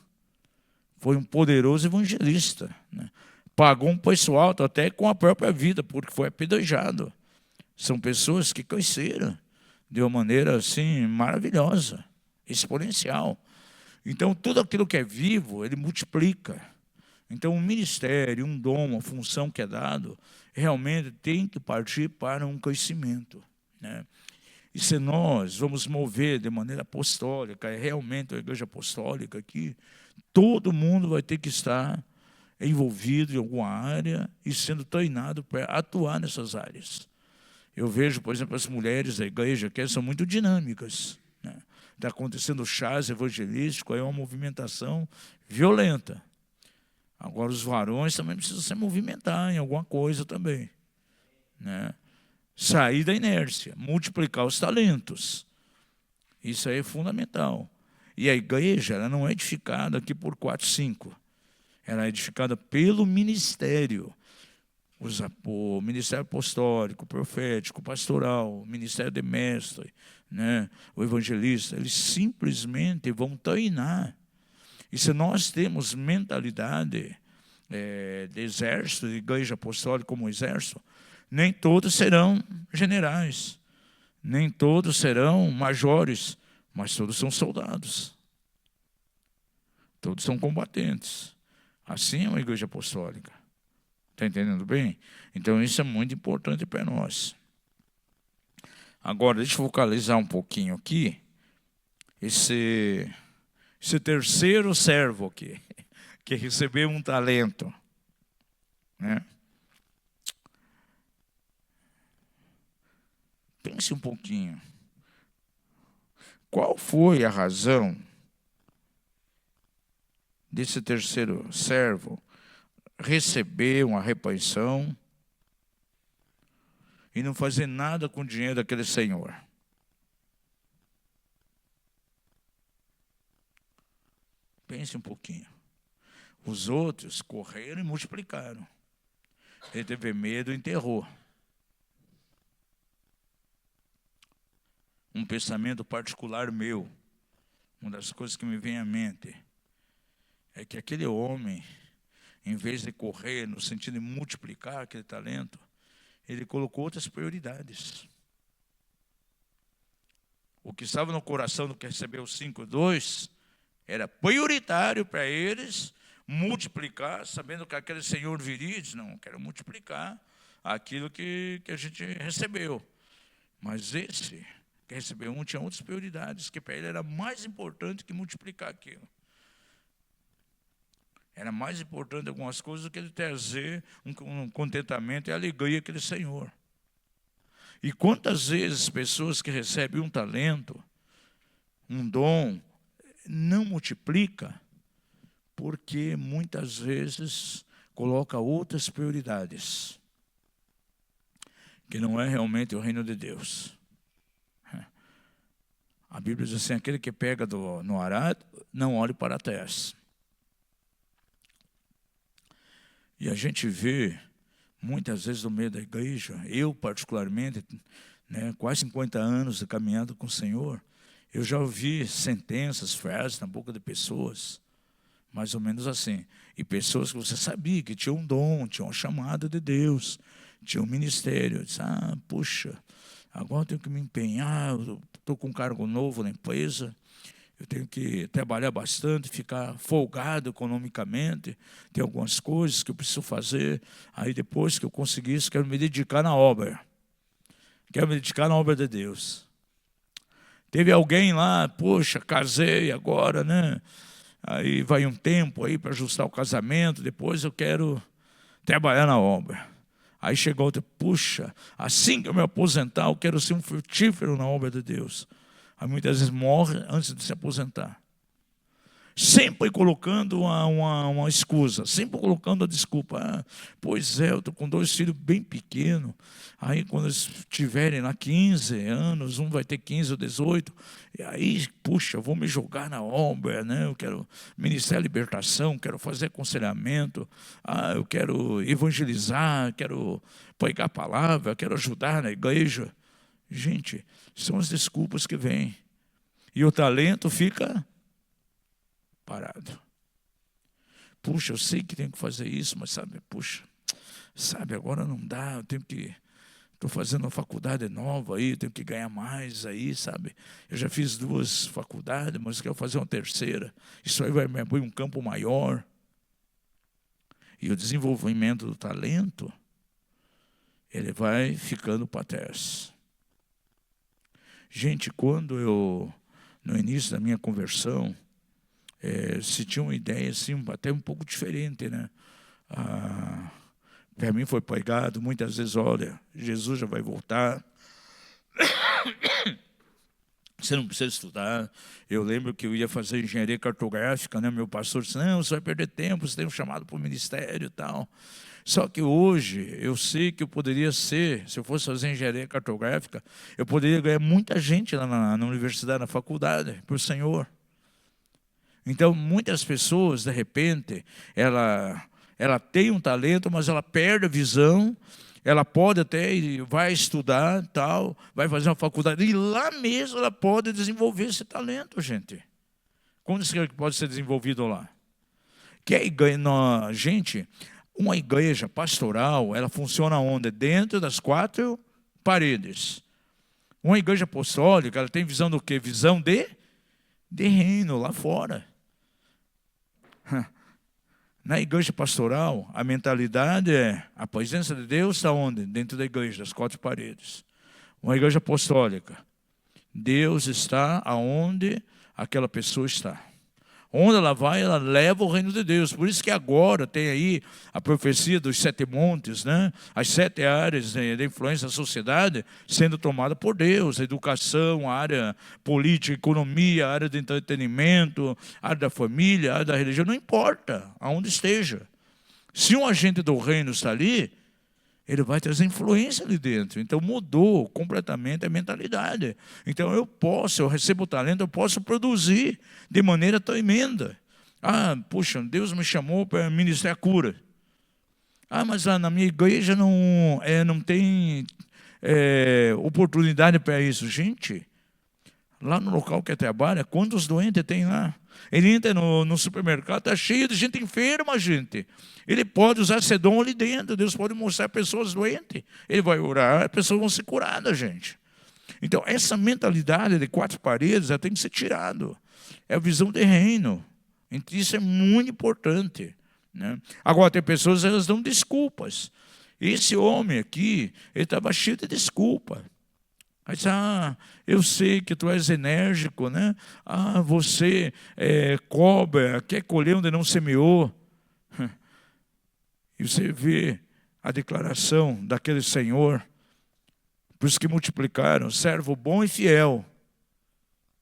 Foi um poderoso evangelista, né? Pagou um preço alto até com a própria vida, porque foi apedrejado. São pessoas que cresceram de uma maneira assim maravilhosa, exponencial. Então, tudo aquilo que é vivo, ele multiplica. Então, um ministério, um dom, uma função que é dado, realmente tem que partir para um crescimento, né? E se nós vamos mover de maneira apostólica, é realmente a igreja apostólica aqui, todo mundo vai ter que estar envolvido em alguma área e sendo treinado para atuar nessas áreas. Eu vejo, por exemplo, as mulheres da igreja que são muito dinâmicas, né? Está acontecendo chás evangelístico, aí é uma movimentação violenta. Agora, os varões também precisam se movimentar em alguma coisa também, né? Sair da inércia, multiplicar os talentos. Isso aí é fundamental. E a igreja, ela não é edificada aqui por 4, 5. Ela é edificada pelo ministério. O ministério apostólico, profético, pastoral, o ministério de mestre, né? O evangelista. Eles simplesmente vão treinar. E se nós temos mentalidade de exército, de igreja apostólica como exército, nem todos serão generais, nem todos serão majores, mas todos são soldados. Todos são combatentes. Assim é uma igreja apostólica. Está entendendo bem? Então isso é muito importante para nós. Agora, deixa eu focalizar um pouquinho aqui. Esse terceiro servo aqui, que recebeu um talento, né? Pense um pouquinho. Qual foi a razão desse terceiro servo receber uma repensão e não fazer nada com o dinheiro daquele senhor? Pense um pouquinho. Os outros correram e multiplicaram. Ele teve medo e enterrou. Um pensamento particular meu, uma das coisas que me vem à mente, é que aquele homem, em vez de correr no sentido de multiplicar aquele talento, ele colocou outras prioridades. O que estava no coração do que recebeu 5,2 era prioritário para eles multiplicar, sabendo que aquele senhor viria e diz, não, quero multiplicar aquilo que a gente recebeu. Mas esse que recebeu tinha outras prioridades, que para ele era mais importante que multiplicar aquilo. Era mais importante algumas coisas do que ele trazer um contentamento e alegria àquele Senhor. E quantas vezes pessoas que recebem um talento, um dom, não multiplica, porque muitas vezes coloca outras prioridades, que não é realmente o reino de Deus. A Bíblia diz assim, aquele que pega no arado, não olhe para trás. E a gente vê, muitas vezes no meio da igreja, eu particularmente, né, quase 50 anos de caminhada com o Senhor, eu já ouvi sentenças, frases na boca de pessoas, mais ou menos assim. E pessoas que você sabia que tinham um dom, tinham uma chamada de Deus, tinham um ministério. Eu disse, puxa, agora eu tenho que me empenhar, estou com um cargo novo na empresa, eu tenho que trabalhar bastante, ficar folgado economicamente, tem algumas coisas que eu preciso fazer. Aí depois que eu conseguir isso, quero me dedicar na obra. Quero me dedicar na obra de Deus. Teve alguém lá, poxa, casei agora, né? Aí vai um tempo aí para ajustar o casamento, depois eu quero trabalhar na obra. Aí chegou outro, puxa, assim que eu me aposentar, eu quero ser um frutífero na obra de Deus. Aí muitas vezes morre antes de se aposentar. Sempre colocando uma excusa, sempre colocando a desculpa. Pois é, eu estou com 2 filhos bem pequenos. Aí quando eles tiverem lá 15 anos, um vai ter 15 ou 18, e aí, puxa, eu vou me jogar na obra, né? Eu quero ministrar a libertação, quero fazer aconselhamento, eu quero evangelizar, quero pregar a palavra, quero ajudar na igreja. Gente, são as desculpas que vêm. E o talento fica parado. Puxa, eu sei que tenho que fazer isso, mas sabe, agora não dá, eu tenho que... Estou fazendo uma faculdade nova aí, tenho que ganhar mais aí, sabe? Eu já fiz 2 faculdades, mas quero fazer uma 3ª. Isso aí vai me abrir um campo maior. E o desenvolvimento do talento, ele vai ficando para trás. Gente, quando eu, no início da minha conversão, se tinha uma ideia assim, até um pouco diferente, né? Para mim foi pregado muitas vezes, olha, Jesus já vai voltar, você não precisa estudar. Eu lembro que eu ia fazer engenharia cartográfica, né? Meu pastor disse, não, você vai perder tempo, você tem um chamado para o ministério e tal. Só que hoje, eu sei que eu poderia ser, se eu fosse fazer engenharia cartográfica, eu poderia ganhar muita gente lá na universidade, na faculdade, para o Senhor. Então, muitas pessoas, de repente, ela tem um talento, mas ela perde a visão, ela pode até, vai estudar, tal, vai fazer uma faculdade, e lá mesmo ela pode desenvolver esse talento, gente. Como isso que pode ser desenvolvido lá? Gente, uma igreja pastoral, ela funciona onde? Dentro das 4 paredes. Uma igreja apostólica, ela tem visão do quê? Visão de reino, lá fora. Na igreja pastoral, a mentalidade é a presença de Deus está onde? Dentro da igreja, das 4 paredes. Uma igreja apostólica, Deus está aonde aquela pessoa está. Onde ela vai, ela leva o reino de Deus. Por isso que agora tem aí a profecia dos 7 montes, né? As 7 áreas de influência da sociedade sendo tomada por Deus. A educação, a área política, economia, a área de entretenimento, a área da família, a área da religião, não importa aonde esteja. Se um agente do reino está ali, ele vai trazer influência ali dentro. Então mudou completamente a mentalidade. Então eu recebo o talento, eu posso produzir de maneira tremenda. Puxa, Deus me chamou para ministrar a cura. Mas na minha igreja não tem oportunidade para isso. Gente, lá no local que trabalha, quantos doentes tem lá? Ele entra no supermercado, está cheio de gente enferma, gente. Ele pode usar esse dom ali dentro. Deus pode mostrar pessoas doentes. Ele vai orar, as pessoas vão ser curadas, gente. Então, essa mentalidade de 4 paredes já tem que ser tirado. É a visão de reino. Então, isso é muito importante, né? Agora, tem pessoas, elas dão desculpas. Esse homem aqui, ele estava cheio de desculpa. Aí diz, eu sei que tu és enérgico, né? Você cobra, quer colher onde não semeou. E você vê a declaração daquele Senhor, para os que multiplicaram, servo bom e fiel,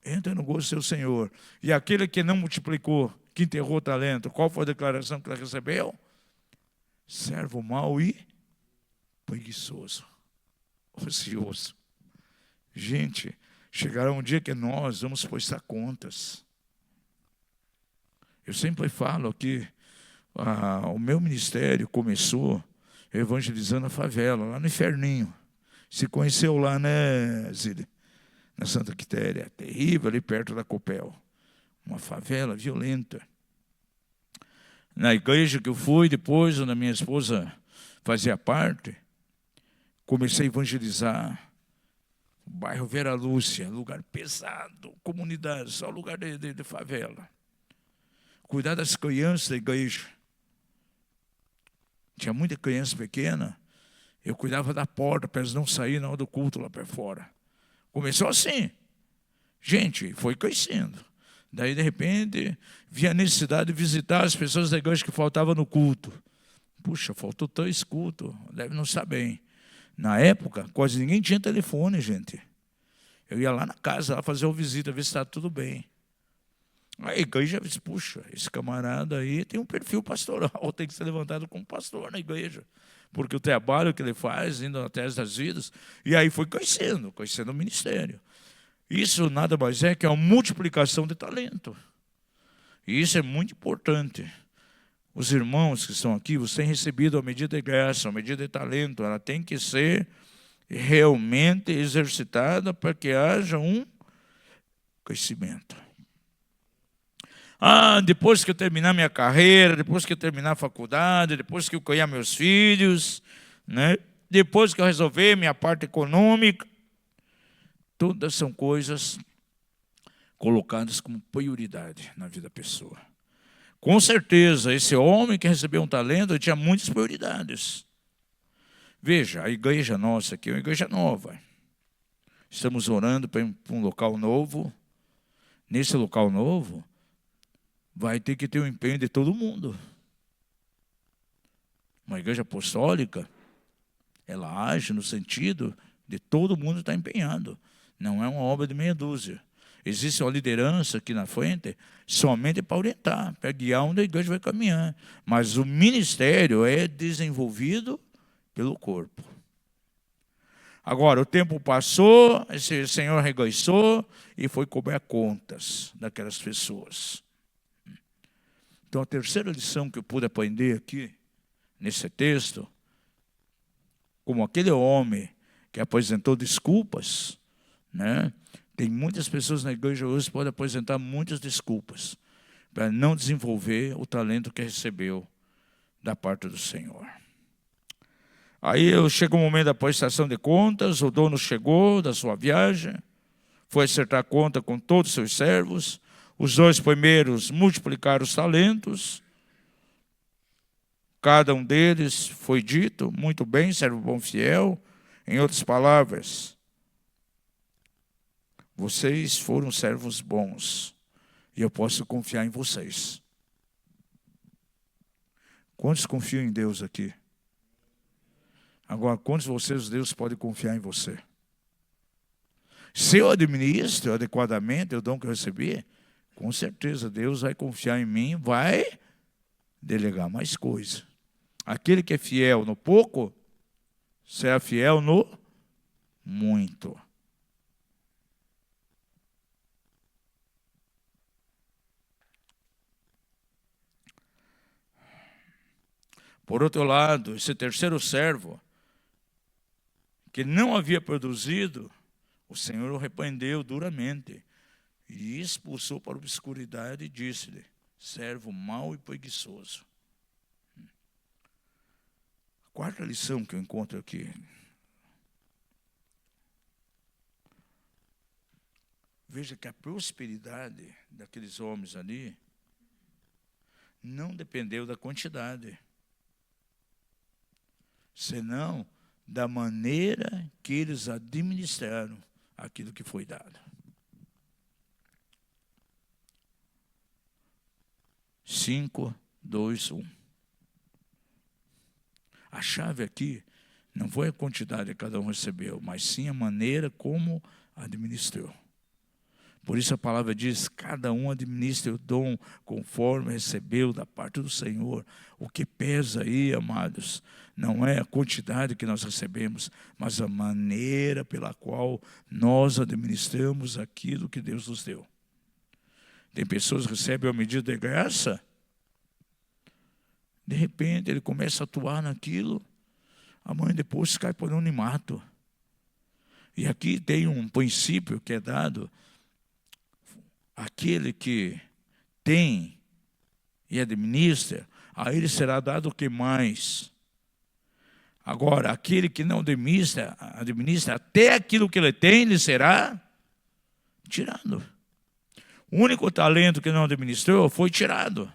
entra no gozo do seu Senhor. E aquele que não multiplicou, que enterrou o talento, qual foi a declaração que ele recebeu? Servo mau e preguiçoso, ocioso. Gente, chegará um dia que nós vamos prestar contas. Eu sempre falo que o meu ministério começou evangelizando a favela, lá no Inferninho. Se conheceu lá, né, Zília? Na Santa Quitéria, terrível, ali perto da Copel. Uma favela violenta. Na igreja que eu fui, depois, onde a minha esposa fazia parte, comecei a evangelizar o bairro Vera Lúcia, lugar pesado, comunidade, só lugar de favela. Cuidar das crianças da igreja. Tinha muita criança pequena, eu cuidava da porta para eles não saírem na hora do culto lá para fora. Começou assim. Gente, foi crescendo. Daí, de repente, vi a necessidade de visitar as pessoas da igreja que faltavam no culto. Puxa, faltou 3 cultos, deve não estar bem. Na época, quase ninguém tinha telefone, gente. Eu ia lá na casa, lá fazer uma visita, ver se estava tudo bem. A igreja disse, puxa, esse camarada aí tem um perfil pastoral, tem que ser levantado como pastor na igreja. Porque o trabalho que ele faz, indo até as vidas, e aí foi crescendo o ministério. Isso nada mais é que uma multiplicação de talento. E isso é muito importante. Os irmãos que estão aqui, vocês têm recebido a medida de graça, a medida de talento. Ela tem que ser realmente exercitada para que haja um crescimento. Depois que eu terminar minha carreira, depois que eu terminar a faculdade, depois que eu criar meus filhos, né? Depois que eu resolver minha parte econômica, todas são coisas colocadas como prioridade na vida da pessoa. Com certeza, esse homem que recebeu um talento tinha muitas prioridades. Veja, a igreja nossa aqui é uma igreja nova. Estamos orando para um local novo. Nesse local novo, vai ter que ter o empenho de todo mundo. Uma igreja apostólica, ela age no sentido de todo mundo estar empenhado. Não é uma obra de meia dúzia. Existe uma liderança aqui na frente somente para orientar, para guiar onde a igreja vai caminhar. Mas o ministério é desenvolvido pelo corpo. Agora, o tempo passou, esse Senhor regressou e foi cobrar contas daquelas pessoas. Então, a terceira lição que eu pude aprender aqui, nesse texto, como aquele homem que apresentou desculpas, né? Tem muitas pessoas na igreja hoje que podem apresentar muitas desculpas para não desenvolver o talento que recebeu da parte do Senhor. Aí chega o momento da prestação de contas, o dono chegou da sua viagem, foi acertar conta com todos os seus servos. Os 2 primeiros multiplicaram os talentos. Cada um deles foi dito, muito bem, servo bom fiel. Em outras palavras, vocês foram servos bons e eu posso confiar em vocês. Quantos confiam em Deus aqui? Agora, quantos de vocês Deus pode confiar em você? Se eu administro adequadamente o dom que eu recebi, com certeza Deus vai confiar em mim, vai delegar mais coisa. Aquele que é fiel no pouco, será fiel no muito. Por outro lado, esse terceiro servo, que não havia produzido, o Senhor o repreendeu duramente e expulsou para a obscuridade e disse-lhe, servo mau e preguiçoso. A quarta lição que eu encontro aqui. Veja que a prosperidade daqueles homens ali não dependeu da quantidade, senão da maneira que eles administraram aquilo que foi dado. 5, 2, 1. A chave aqui não foi a quantidade que cada um recebeu, mas sim a maneira como administrou. Por isso a palavra diz, cada um administra o dom conforme recebeu da parte do Senhor. O que pesa aí, amados, não é a quantidade que nós recebemos, mas a maneira pela qual nós administramos aquilo que Deus nos deu. Tem pessoas que recebem a medida de graça, de repente ele começa a atuar naquilo, amanhã depois cai por anonimato. E aqui tem um princípio que é dado: aquele que tem e administra, a ele será dado o que mais. Agora, aquele que não administra, até aquilo que ele tem, lhe será tirado. O único talento que não administrou foi tirado.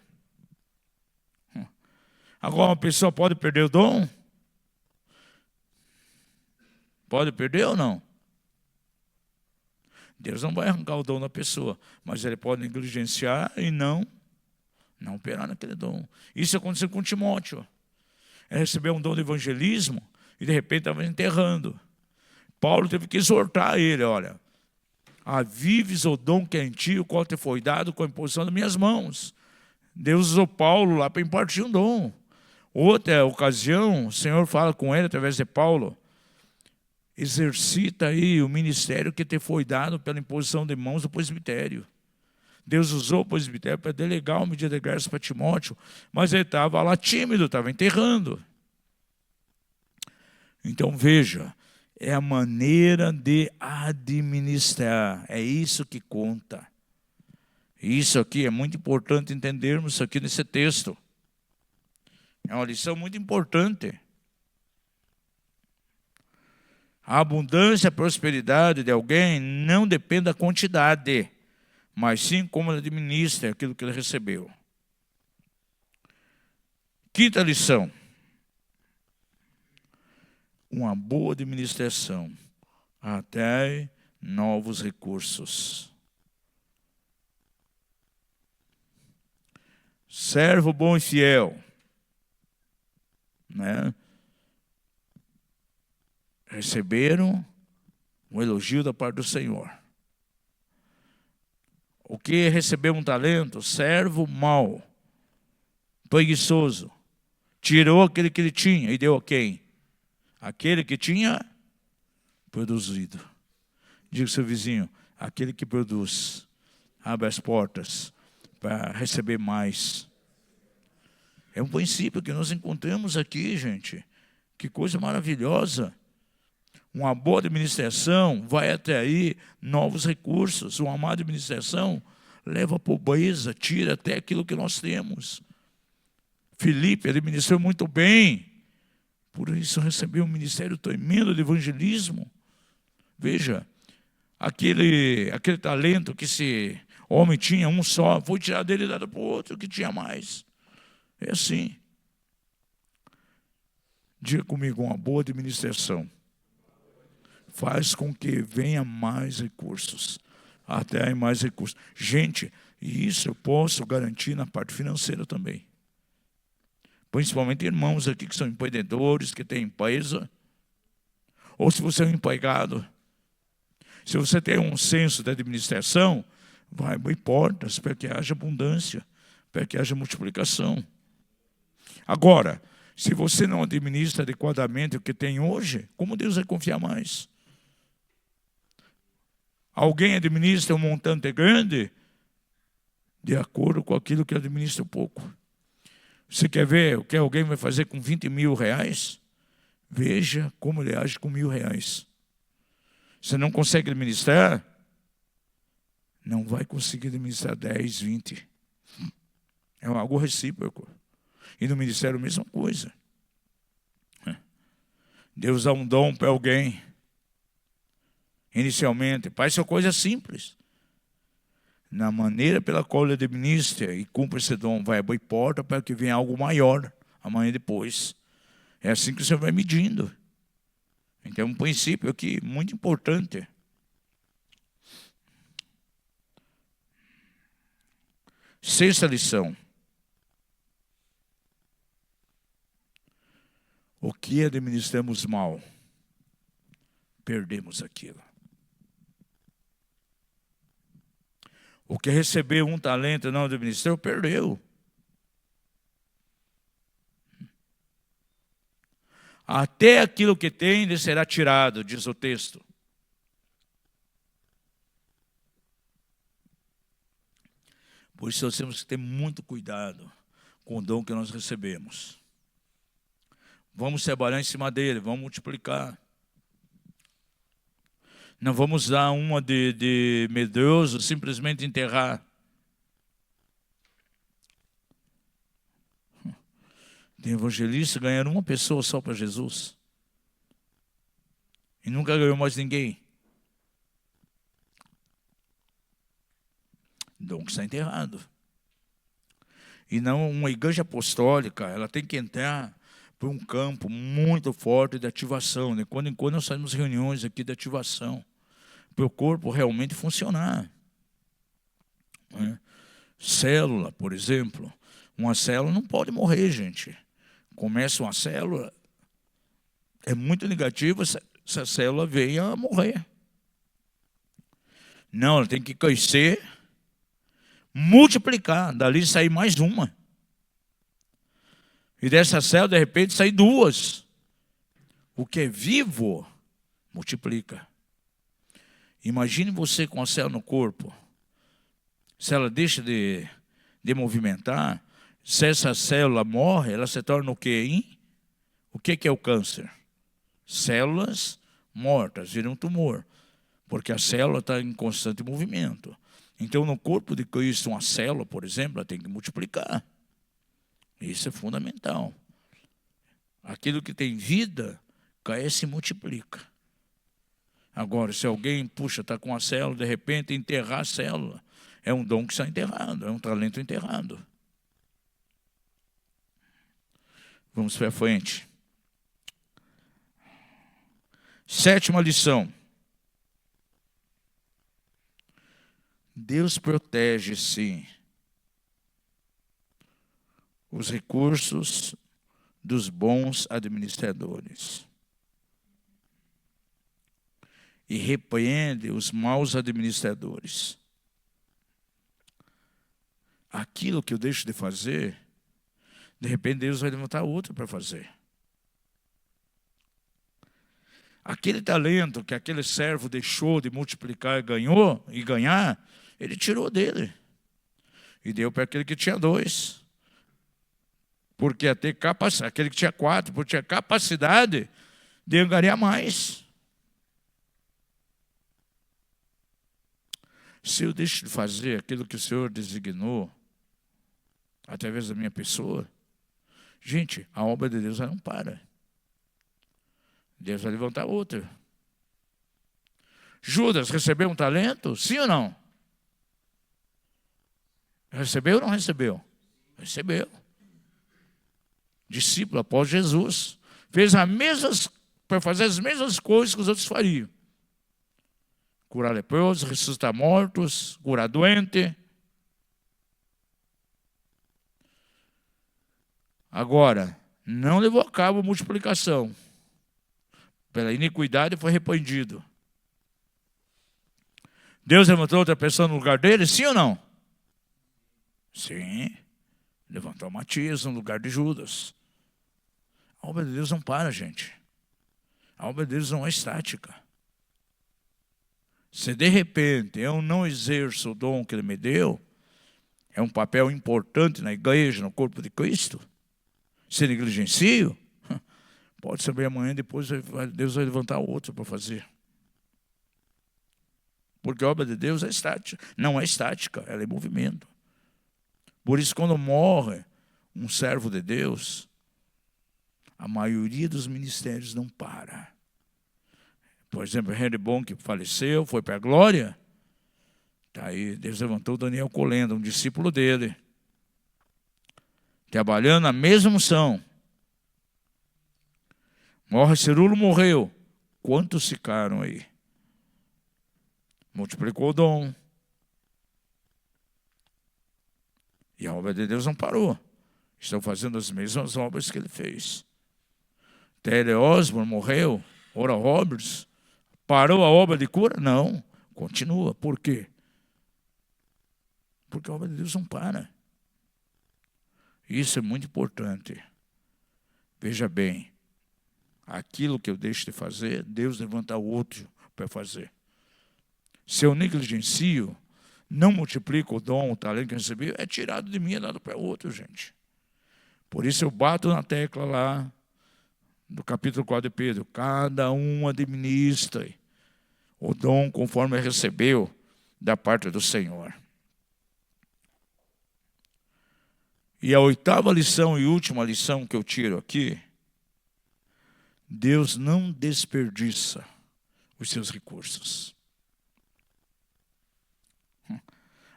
Agora, uma pessoa pode perder o dom? Pode perder ou não? Deus não vai arrancar o dom da pessoa, mas ele pode negligenciar e não operar naquele dom. Isso aconteceu com Timóteo. Ele recebeu um dom de evangelismo e de repente estava enterrando. Paulo teve que exortar ele: olha, avives o dom que é em ti, o qual te foi dado com a imposição das minhas mãos. Deus usou Paulo lá para impartir um dom. Outra ocasião, o Senhor fala com ele através de Paulo: exercita aí o ministério que te foi dado pela imposição de mãos do presbitério. Deus usou o presbitério para delegar uma medida de graça para Timóteo, mas ele estava lá tímido, estava enterrando. Então veja, é a maneira de administrar, é isso que conta. Isso aqui é muito importante entendermos isso aqui nesse texto. É uma lição muito importante. A abundância e a prosperidade de alguém não depende da quantidade, mas sim como ele administra aquilo que ele recebeu. Quinta lição: uma boa administração atrai novos recursos. Servo bom e fiel, né? Receberam um elogio da parte do Senhor. O que recebeu um talento? Servo mau, preguiçoso. Tirou aquele que ele tinha e deu a quem? Aquele que tinha produzido. Diga ao seu vizinho: aquele que produz, abre as portas para receber mais. É um princípio que nós encontramos aqui, gente. Que coisa maravilhosa. Uma boa administração vai atrair novos recursos. Uma má administração leva a pobreza, tira até aquilo que nós temos. Filipe administrou muito bem, por isso recebeu um ministério tremendo de evangelismo. Veja, aquele talento que esse homem tinha, um só, foi tirado dele e dado para o outro que tinha mais. É assim. Diga comigo: uma boa administração faz com que venha mais recursos, atrai mais recursos. Gente, e isso eu posso garantir na parte financeira também. Principalmente irmãos aqui que são empreendedores, que têm empresa. Ou se você é um empregado. Se você tem um senso de administração, vai abrir portas para que haja abundância, para que haja multiplicação. Agora, se você não administra adequadamente o que tem hoje, como Deus vai confiar mais? Alguém administra um montante grande de acordo com aquilo que administra pouco. Você quer ver o que alguém vai fazer com 20 mil reais? Veja como ele age com R$1.000. Você não consegue administrar? Não vai conseguir administrar 10, 20. É algo recíproco. E no ministério a mesma coisa. Deus dá um dom para alguém. Inicialmente, parece uma coisa simples. Na maneira pela qual ele administra e cumpre esse dom, vai abrir porta para que venha algo maior amanhã depois. É assim que você vai medindo. Então é um princípio aqui muito importante. Sexta lição: O que administramos mal, perdemos aquilo. O que recebeu um talento e não administrou, perdeu. Até aquilo que tem lhe será tirado, diz o texto. Por isso nós temos que ter muito cuidado com o dom que nós recebemos. Vamos trabalhar em cima dele, vamos multiplicar. Não vamos dar uma de medroso, simplesmente enterrar. Tem evangelista ganhando uma pessoa só para Jesus. E nunca ganhou mais ninguém. Dom que está enterrado. E não uma igreja apostólica, ela tem que entrar por um campo muito forte de ativação. De quando em quando nós fazemos reuniões aqui de ativação. Para o corpo realmente funcionar. Célula, por exemplo. Uma célula não pode morrer, gente. Começa uma célula, é muito negativo se a célula venha a morrer. Não, ela tem que crescer, multiplicar, dali sair mais uma. E dessa célula, de repente, sair duas. O que é vivo, multiplica. Imagine você com a célula no corpo. Se ela deixa de movimentar, se essa célula morre, ela se torna o quê, hein? O que é o câncer? Células mortas, viram um tumor. Porque a célula está em constante movimento. Então, no corpo de Cristo, uma célula, por exemplo, ela tem que multiplicar. Isso é fundamental. Aquilo que tem vida, cresce e multiplica. Agora, se alguém, está com a célula, de repente, enterrar a célula, é um dom que está enterrado, é um talento enterrado. Vamos para frente. 7ª lição. Deus protege, sim, os recursos dos bons administradores. E repreende os maus administradores. Aquilo que eu deixo de fazer, de repente Deus vai levantar outro para fazer. Aquele talento que aquele servo deixou de multiplicar e ganhar, ele tirou dele. E deu para aquele que tinha 2. Porque ia ter capacidade, aquele que tinha 4, porque tinha capacidade de ganhar mais. Se eu deixo de fazer aquilo que o Senhor designou, através da minha pessoa, gente, a obra de Deus não para. Deus vai levantar outra. Judas recebeu um talento? Sim ou não? Recebeu ou não recebeu? Recebeu. Discípulo após Jesus. Fez para fazer as mesmas coisas que os outros fariam. Curar leprosos, ressuscitar mortos, curar doente. Agora, não levou a cabo a multiplicação. Pela iniquidade foi repreendido. Deus levantou outra pessoa no lugar dele, sim ou não? Sim. Levantou Matias no lugar de Judas. A obra de Deus não para, gente. A obra de Deus não é estática. Se de repente eu não exerço o dom que Ele me deu, é um papel importante na igreja, no corpo de Cristo, se negligencio, pode saber amanhã, depois Deus vai levantar outro para fazer. Porque a obra de Deus é estática. Não é estática, ela é movimento. Por isso, quando morre um servo de Deus, a maioria dos ministérios não para. Por exemplo, Henry Bonk faleceu, foi para a glória. Tá aí, Deus levantou Daniel Colenda, um discípulo dele, trabalhando na mesma unção. Morre Cirulo, morreu. Quantos ficaram aí? Multiplicou o dom. E a obra de Deus não parou. Estão fazendo as mesmas obras que ele fez. T.L. Osborne morreu, Oral Roberts, parou a obra de cura? Não, continua. Por quê? Porque a obra de Deus não para. Isso é muito importante. Veja bem, aquilo que eu deixo de fazer, Deus levanta outro para fazer. Se eu negligencio, não multiplico o dom, o talento que eu recebi, é tirado de mim e é dado para outro, gente. Por isso eu bato na tecla lá, do capítulo 4 de Pedro, cada um administra o dom conforme recebeu da parte do Senhor. E a 8ª lição e última lição que eu tiro aqui, Deus não desperdiça os seus recursos.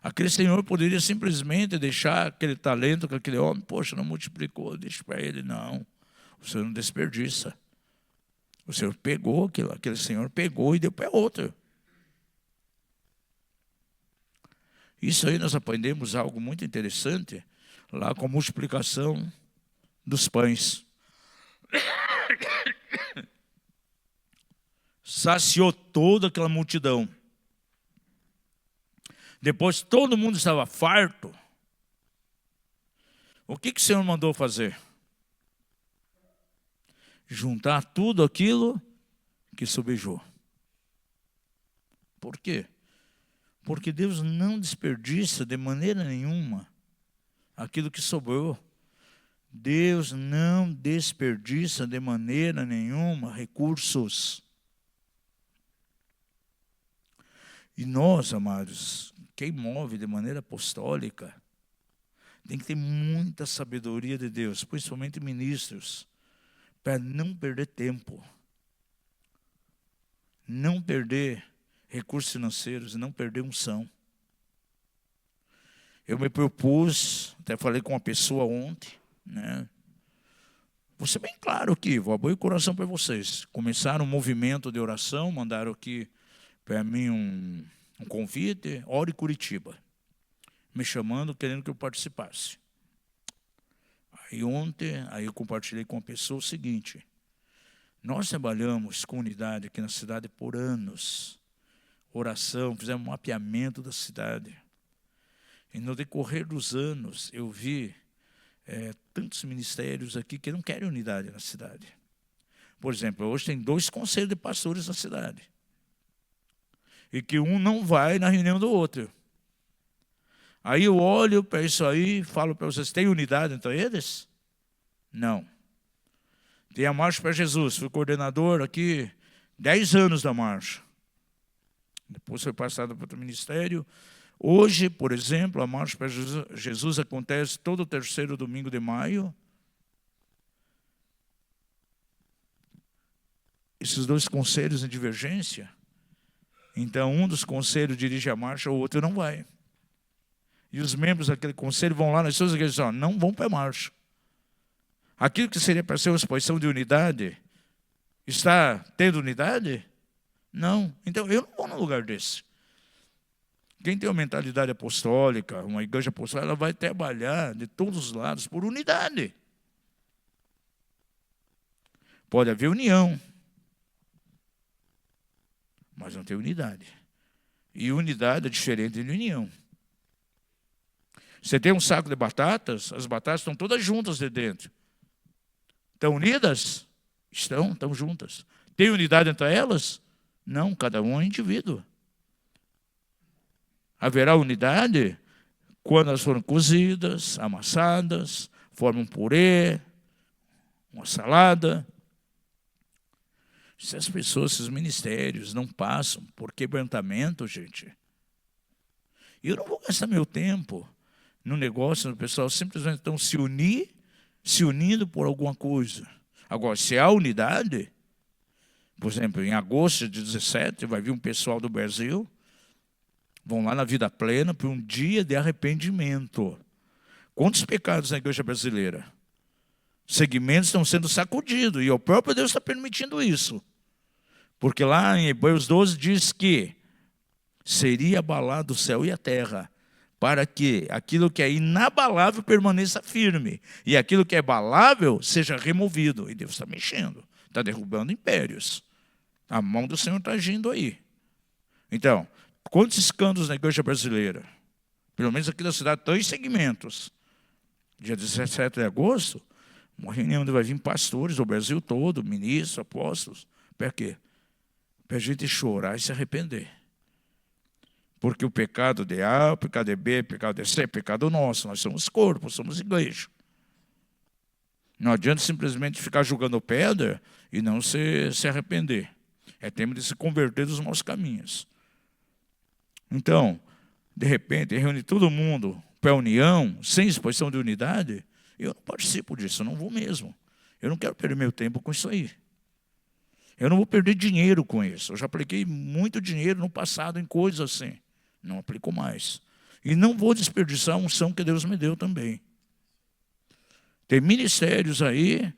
Aquele senhor poderia simplesmente deixar aquele talento que aquele homem, poxa, não multiplicou, deixa para ele. Não, o Senhor não desperdiça. O Senhor pegou aquele senhor pegou e deu para outro. Isso aí nós aprendemos algo muito interessante lá com a multiplicação dos pães. Saciou toda aquela multidão. Depois todo mundo estava farto. O que o Senhor mandou fazer? Juntar tudo aquilo que sobejou. Por quê? Porque Deus não desperdiça de maneira nenhuma aquilo que sobrou. Deus não desperdiça de maneira nenhuma recursos. E nós, amados, quem move de maneira apostólica, tem que ter muita sabedoria de Deus, principalmente ministros, para não perder tempo, não perder recursos financeiros, não perder unção. Eu me propus, até falei com uma pessoa ontem, né? Vou ser bem claro aqui, vou abrir o coração para vocês. Começaram um movimento de oração, mandaram aqui para mim um convite, Ore Curitiba, me chamando, querendo que eu participasse. Aí ontem, eu compartilhei com a pessoa o seguinte: nós trabalhamos com unidade aqui na cidade por anos, oração, fizemos um mapeamento da cidade. E no decorrer dos anos, eu vi tantos ministérios aqui que não querem unidade na cidade. Por exemplo, hoje tem 2 conselhos de pastores na cidade. E que um não vai na reunião do outro. Aí eu olho para isso aí e falo para vocês, tem unidade entre eles? Não. Tem a Marcha para Jesus, fui coordenador aqui 10 anos da marcha. Depois foi passado para outro ministério. Hoje, por exemplo, a Marcha para Jesus acontece todo o 3º domingo de maio. Esses 2 conselhos em divergência. Então, um dos conselhos dirige a marcha, o outro não vai. E os membros daquele conselho vão lá nas suas igrejas e dizem, não vão para a marcha. Aquilo que seria para ser uma exposição de unidade, está tendo unidade? Não. Então, eu não vou num lugar desse. Quem tem uma mentalidade apostólica, uma igreja apostólica, ela vai trabalhar de todos os lados por unidade. Pode haver união, mas não tem unidade. E unidade é diferente de união. Você tem um saco de batatas, as batatas estão todas juntas de dentro. Estão unidas? Estão juntas. Tem unidade entre elas? Não, cada um é um indivíduo. Haverá unidade quando elas foram cozidas, amassadas, formam um purê, uma salada. Se as pessoas, esses ministérios não passam por quebrantamento, gente, eu não vou gastar meu tempo no negócio, no pessoal simplesmente estão se unindo por alguma coisa. Agora, se há unidade, por exemplo, em agosto de 17, vai vir um pessoal do Brasil, vão lá na Vida Plena para um dia de arrependimento. Quantos pecados na igreja brasileira? Segmentos estão sendo sacudidos, e o próprio Deus está permitindo isso. Porque lá em Hebreus 12 diz que seria abalado o céu e a terra, para que aquilo que é inabalável permaneça firme, e aquilo que é abalável seja removido. E Deus está mexendo. está derrubando impérios. A mão do Senhor está agindo aí. Então, quantos escândalos na igreja brasileira? Pelo menos aqui da cidade, 3 segmentos. Dia 17 de agosto, uma reunião onde vai vir pastores do Brasil todo, ministros, apóstolos. Para quê? Para a gente chorar e se arrepender. Porque o pecado de A, o pecado de B, o pecado de C, é pecado nosso. Nós somos corpo, somos igreja. Não adianta simplesmente ficar jogando pedra e não se arrepender. É tempo de se converter dos maus caminhos. Então, de repente, reúne todo mundo para a união, sem exposição de unidade. Eu não participo disso, eu não vou mesmo. Eu não quero perder meu tempo com isso aí. Eu não vou perder dinheiro com isso. Eu já apliquei muito dinheiro no passado em coisas assim. Não aplico mais. E não vou desperdiçar a unção que Deus me deu também. Tem ministérios aí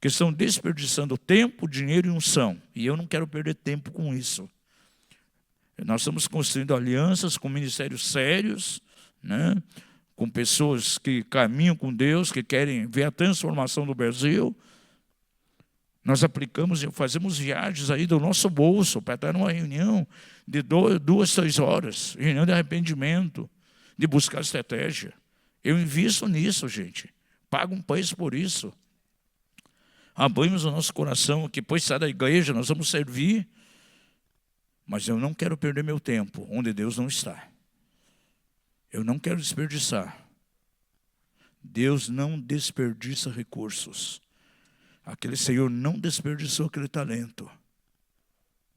que estão desperdiçando tempo, dinheiro e unção. E eu não quero perder tempo com isso. Nós estamos construindo alianças com ministérios sérios, né? Com pessoas que caminham com Deus, que querem ver a transformação do Brasil. Nós aplicamos e fazemos viagens aí do nosso bolso para estar numa reunião de 2, 3 horas, reunião de arrependimento, de buscar estratégia. Eu invisto nisso, gente. Pago um preço por isso. Abrimos o nosso coração, que depois sai da igreja, nós vamos servir. Mas eu não quero perder meu tempo onde Deus não está. Eu não quero desperdiçar. Deus não desperdiça recursos. Aquele Senhor não desperdiçou aquele talento.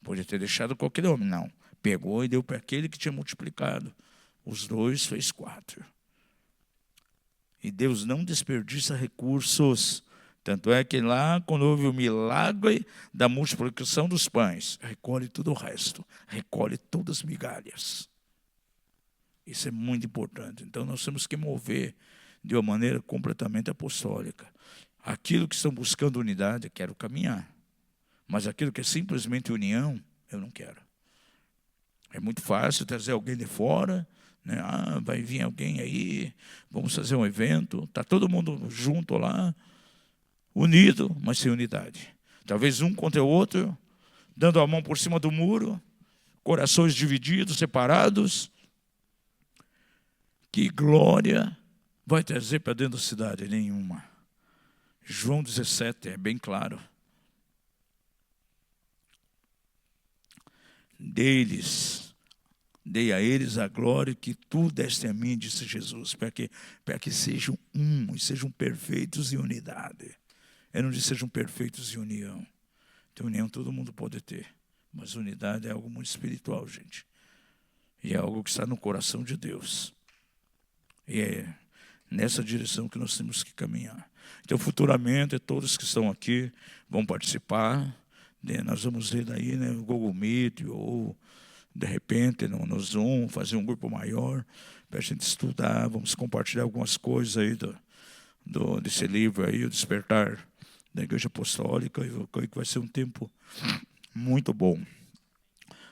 Podia ter deixado com aquele homem, não. Pegou e deu para aquele que tinha multiplicado. Os 2 fez 4. E Deus não desperdiça recursos. Tanto é que lá, quando houve o milagre da multiplicação dos pães, recolhe tudo o resto. Recolhe todas as migalhas. Isso é muito importante. Então, nós temos que mover de uma maneira completamente apostólica. Aquilo que estão buscando unidade, eu quero caminhar. Mas aquilo que é simplesmente união, eu não quero. É muito fácil trazer alguém de fora, né? Vai vir alguém aí, vamos fazer um evento, está todo mundo junto lá, unido, mas sem unidade. Talvez um contra o outro, dando a mão por cima do muro, corações divididos, separados. Que glória vai trazer para dentro da cidade? Nenhuma. João 17 é bem claro. Dei a eles a glória que tu deste a mim, disse Jesus, para que sejam um e sejam perfeitos em unidade. Eu não disse sejam perfeitos em união. Então, união todo mundo pode ter, mas unidade é algo muito espiritual, gente. E é algo que está no coração de Deus. E é nessa direção que nós temos que caminhar. Então, futuramente, todos que estão aqui vão participar. Né? Nós vamos ver daí, né, o Google Meet, ou, de repente, no Zoom, fazer um grupo maior, para a gente estudar. Vamos compartilhar algumas coisas aí desse livro aí, O Despertar da Igreja Apostólica. Eu creio que vai ser um tempo muito bom.